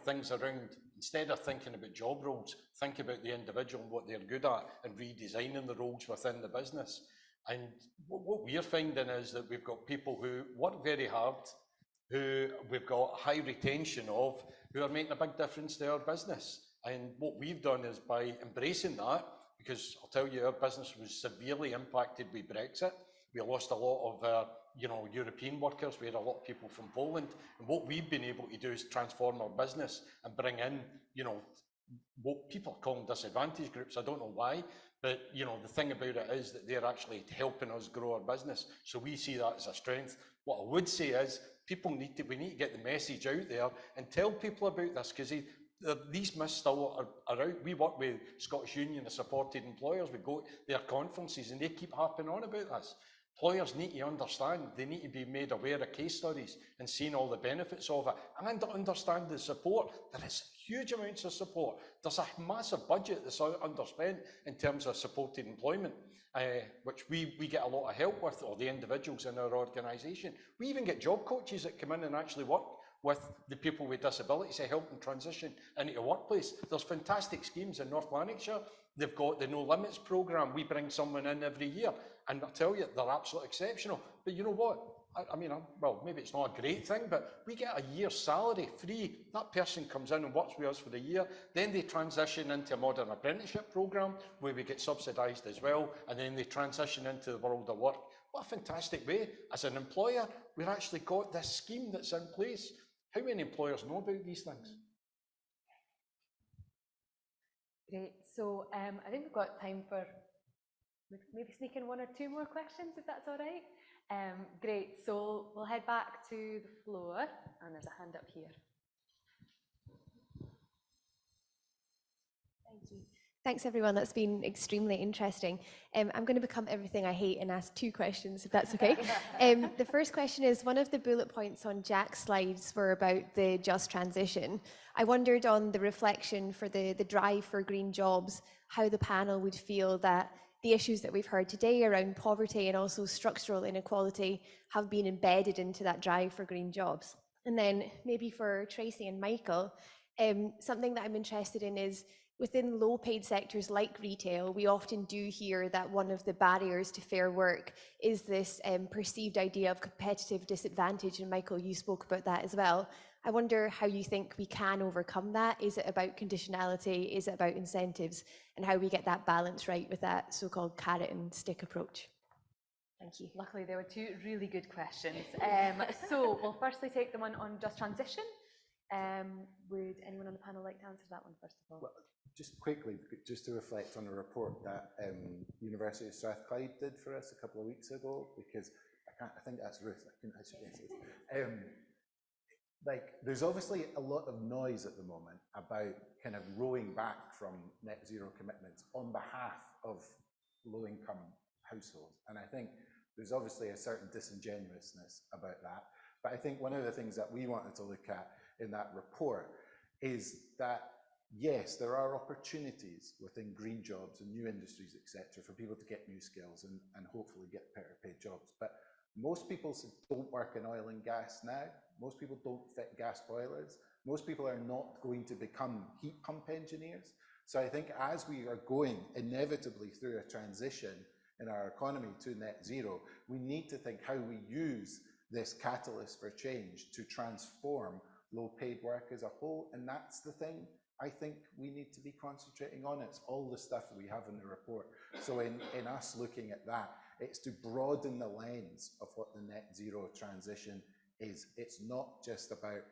Things around, instead of thinking about job roles, think about the individual and what they're good at and redesigning the roles within the business. And what we're finding is that we've got people who work very hard, who we've got high retention of, who are making a big difference to our business. And what we've done is by embracing that, because I'll tell you, our business was severely impacted by Brexit. We lost a lot of our, European workers. We had a lot of people from Poland. And what we've been able to do is transform our business and bring in, what people are calling disadvantaged groups. I don't know why, but, the thing about it is that they're actually helping us grow our business. So we see that as a strength. What I would say is we need to get the message out there and tell people about this, because these myths still are out. We work with Scottish Union of Supported Employers. We go to their conferences and they keep harping on about this. Employers need to understand, they need to be made aware of case studies and seeing all the benefits of it and understand the support. There is huge amounts of support. There's a massive budget that's underspent in terms of supported employment, which we get a lot of help with, or the individuals in our organisation. We even get job coaches that come in and actually work with the people with disabilities to help them transition into the workplace. There's fantastic schemes in North Lanarkshire. They've got the No Limits programme. We bring someone in every year, and I tell you, they're absolutely exceptional. But you know what? I mean, well, maybe it's not a great thing, but we get a year's salary free. That person comes in and works with us for the year. Then they transition into a modern apprenticeship programme where we get subsidised as well, and then they transition into the world of work. What a fantastic way. As an employer, we've actually got this scheme that's in place. How many employers know about these things? Great. So I think we've got time for maybe sneak in 1 or 2 more questions, if that's all right. Great. So we'll head back to the floor, and there's a hand up here. Thank you. Thanks, everyone. That's been extremely interesting. I'm going to become everything I hate and ask 2 questions, if that's okay. The first question is, one of the bullet points on Jack's slides were about the just transition. I wondered on the reflection for the drive for green jobs, how the panel would feel that the issues that we've heard today around poverty and also structural inequality have been embedded into that drive for green jobs. And then maybe for Tracy and Michael, something that I'm interested in is, within low-paid sectors like retail, we often do hear that one of the barriers to fair work is this perceived idea of competitive disadvantage, and Michael, you spoke about that as well. I wonder how you think we can overcome that. Is it about conditionality? Is it about incentives? And how we get that balance right with that so-called carrot and stick approach? Thank you. Luckily, there were 2 really good questions. So we'll firstly take the one on just transition. Would anyone on the panel like to answer that one first of all? Well, just quickly, just to reflect on a report that University of Strathclyde did for us a couple of weeks ago, because I think that's Ruth. I couldn't actually guess it. Like, there's obviously a lot of noise at the moment about kind of rowing back from net zero commitments on behalf of low-income households, and I think there's obviously a certain disingenuousness about that. But I think one of the things that we wanted to look at in that report is that, yes, there are opportunities within green jobs and new industries, etc., for people to get new skills and hopefully get better paid jobs. But most people don't work in oil and gas now. Most people don't fit gas boilers. Most people are not going to become heat pump engineers. So I think as we are going inevitably through a transition in our economy to net zero, we need to think how we use this catalyst for change to transform low-paid work as a whole, and that's the thing I think we need to be concentrating on. It's all the stuff we have in the report. So in us looking at that, it's to broaden the lens of what the net zero transition is. It's not just about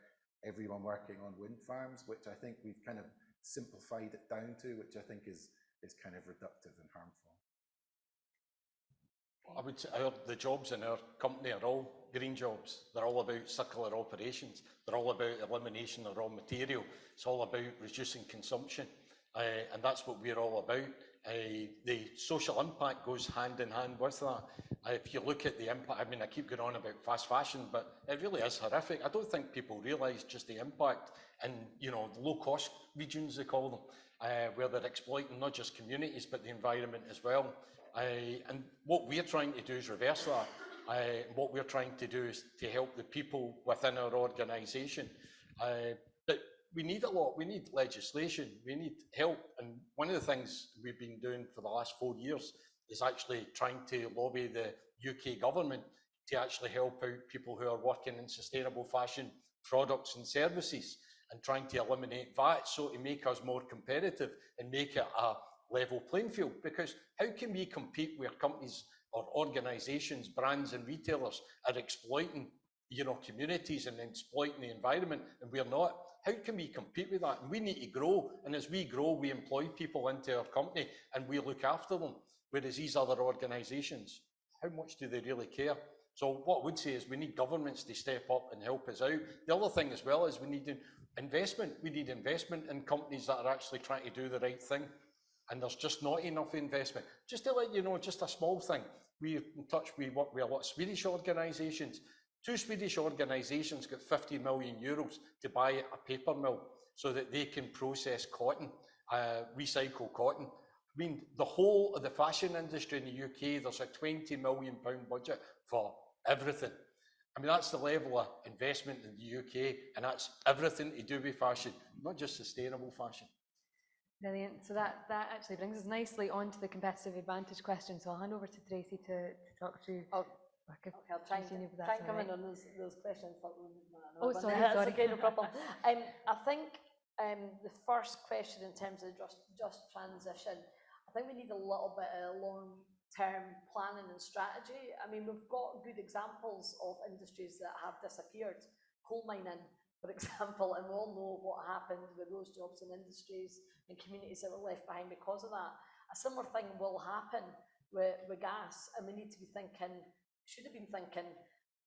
everyone working on wind farms, which I think we've kind of simplified it down to, which I think is kind of reductive and harmful. I would say the jobs in our company are all green jobs. They're all about circular operations. They're all about elimination of raw material. It's all about reducing consumption. And that's what we're all about. The social impact goes hand in hand with that. If you look at the impact, I mean, I keep going on about fast fashion, but it really is horrific. I don't think people realise just the impact in, you know, the low-cost regions, they call them, where they're exploiting not just communities, but the environment as well. And what we're trying to do is reverse that. What we're trying to do is to help the people within our organisation. But we need a lot. We need legislation. We need help. And one of the things we've been doing for the last 4 years is actually trying to lobby the UK government to actually help out people who are working in sustainable fashion products and services, and trying to eliminate VAT, so to make us more competitive and make it a level playing field. Because how can we compete where companies or organisations, brands and retailers are exploiting, you know, communities and exploiting the environment, and we're not? How can we compete with that? And we need to grow, and as we grow, we employ people into our company and we look after them. Whereas these other organisations, how much do they really care? So what I would say is we need governments to step up and help us out. The other thing as well is we need investment. We need investment in companies that are actually trying to do the right thing. And there's just not enough investment. Just to let you know, just a small thing. We're in touch, we work with a lot of Swedish organisations. 2 Swedish organisations got 50 million euros to buy a paper mill so that they can process cotton, recycle cotton. I mean, the whole of the fashion industry in the UK, there's a £20 million budget for everything. I mean, that's the level of investment in the UK, and that's everything to do with fashion, not just sustainable fashion. Brilliant. So that actually brings us nicely on to the competitive advantage question. So I'll hand over to Tracy to talk through. I'll try and come in on those questions. Oh, sorry, That's sorry. okay, no problem. I think the first question in terms of just transition, I think we need a little bit of long-term planning and strategy. I mean, we've got good examples of industries that have disappeared. Coal mining, for example, and we all know what happened with those jobs and industries and communities that were left behind because of that. A similar thing will happen with gas, and we need to be thinking, should have been thinking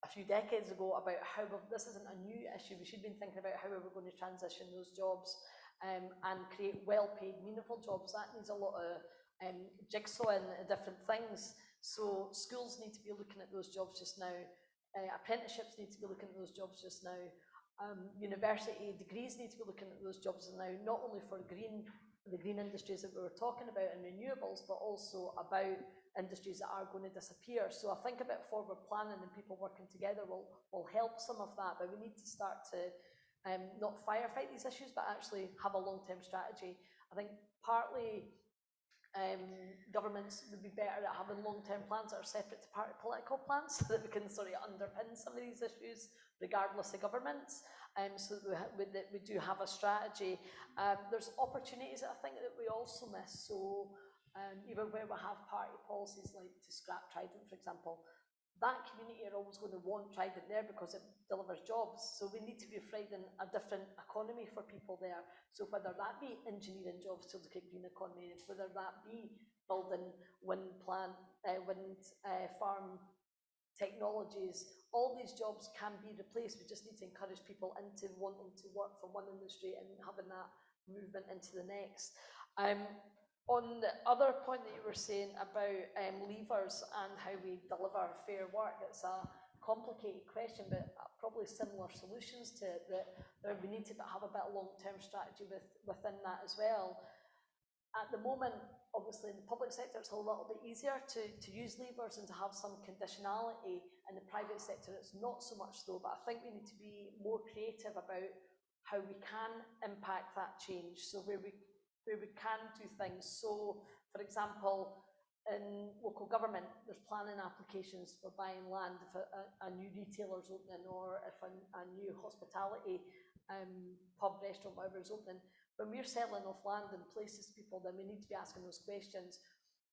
a few decades ago about how this isn't a new issue. We should have been thinking about how we're going to transition those jobs and create well-paid, meaningful jobs. That needs a lot of jigsawing different things. So schools need to be looking at those jobs just now. Apprenticeships need to be looking at those jobs just now. University degrees need to be looking at those jobs now, not only for the green industries that we were talking about and renewables, but also about industries that are going to disappear. So I think about forward planning and people working together will help some of that, but we need to start to not firefight these issues, but actually have a long-term strategy. I think partly governments would be better at having long-term plans that are separate to party political plans, so that we can sort of underpin some of these issues regardless of governments, so that we do have a strategy. There's opportunities that I think that we also miss. So even where we have party policies like to scrap Trident, for example, that community are always going to want Trident there because it delivers jobs. So we need to be afraid in a different economy for people there. So whether that be engineering jobs to look at green economy, whether that be building wind farm technologies, all these jobs can be replaced. We just need to encourage people into wanting to work for one industry and having that movement into the next. On the other point that you were saying about levers and how we deliver fair work, it's a complicated question, but probably similar solutions to it, that we need to have a bit of long-term strategy within that as well. At the moment, obviously in the public sector, it's a little bit easier to use levers and to have some conditionality. In the private sector, it's not so much though, but I think we need to be more creative about how we can impact that change. So where we can do things. So, for example, in local government, there's planning applications for buying land if a new retailer's opening, or if a new hospitality pub, restaurant, whatever is opening. When we're selling off land and places to people, then we need to be asking those questions.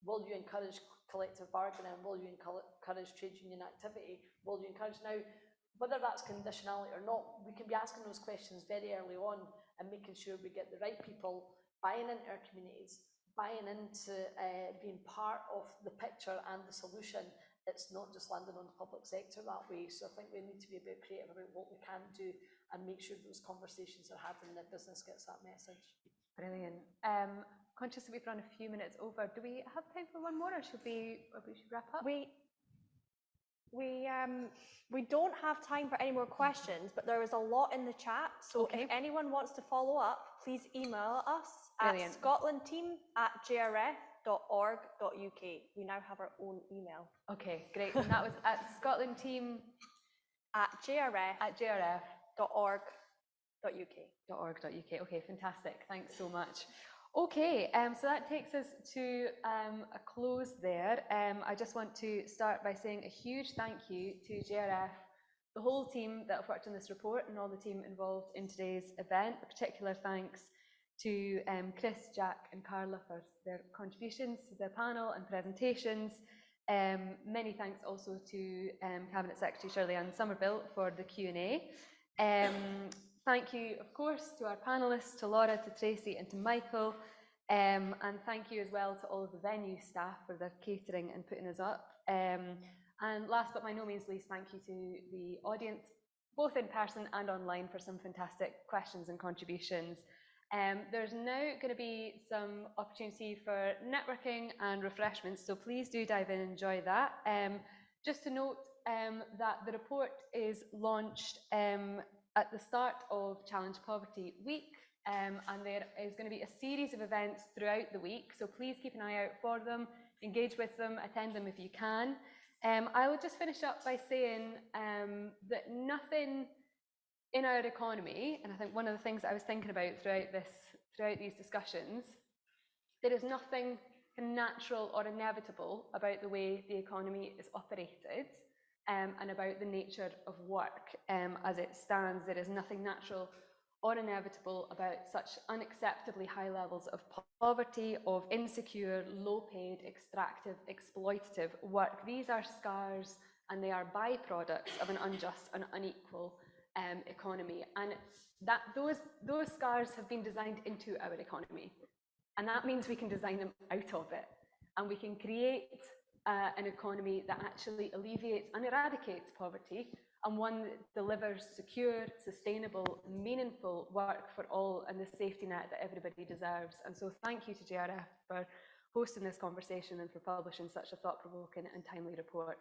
Will you encourage collective bargaining? Will you encourage trade union activity? Will you encourage now, whether that's conditionality or not, we can be asking those questions very early on and making sure we get the right people buying into our communities, buying into being part of the picture and the solution. It's not just landing on the public sector that way. So I think we need to be a bit creative about what we can do and make sure those conversations are had and that business gets that message. Brilliant. Conscious that we've run a few minutes over. Do we have time for one more, or should we wrap up? We don't have time for any more questions, but there is a lot in the chat. So if anyone wants to follow up, please email us at scotlandteam@jrf.org.uk. We now have our own email. Okay, great. And that was at scotlandteam@jrf.org.uk. Okay, fantastic. Thanks so much. Okay, so that takes us to a close there. I just want to start by saying a huge thank you to JRF, the whole team that have worked on this report, and all the team involved in today's event. A particular thanks to Chris, Jack and Carla for their contributions to the panel and presentations. Many thanks also to Cabinet Secretary Shirley-Ann Somerville for the Q&A. Thank you, of course, to our panellists, to Laura, to Tracy and to Michael. And thank you as well to all of the venue staff for their catering and putting us up. And last but by no means least, thank you to the audience, both in person and online, for some fantastic questions and contributions. There's now going to be some opportunity for networking and refreshments, so please do dive in and enjoy that. Just to note that the report is launched at the start of Challenge Poverty Week, and there is going to be a series of events throughout the week, so please keep an eye out for them, engage with them, attend them if you can. I will just finish up by saying that nothing in our economy, and I think one of the things that I was thinking about throughout these discussions, there is nothing natural or inevitable about the way the economy is operated and about the nature of work as it stands. There is nothing natural or inevitable about such unacceptably high levels of poverty, of insecure, low-paid, extractive, exploitative work. These are scars and they are byproducts of an unjust and unequal economy. And that those scars have been designed into our economy. And that means we can design them out of it. And we can create an economy that actually alleviates and eradicates poverty, and one that delivers secure, sustainable, meaningful work for all and the safety net that everybody deserves. And so thank you to JRF for hosting this conversation and for publishing such a thought-provoking and timely report.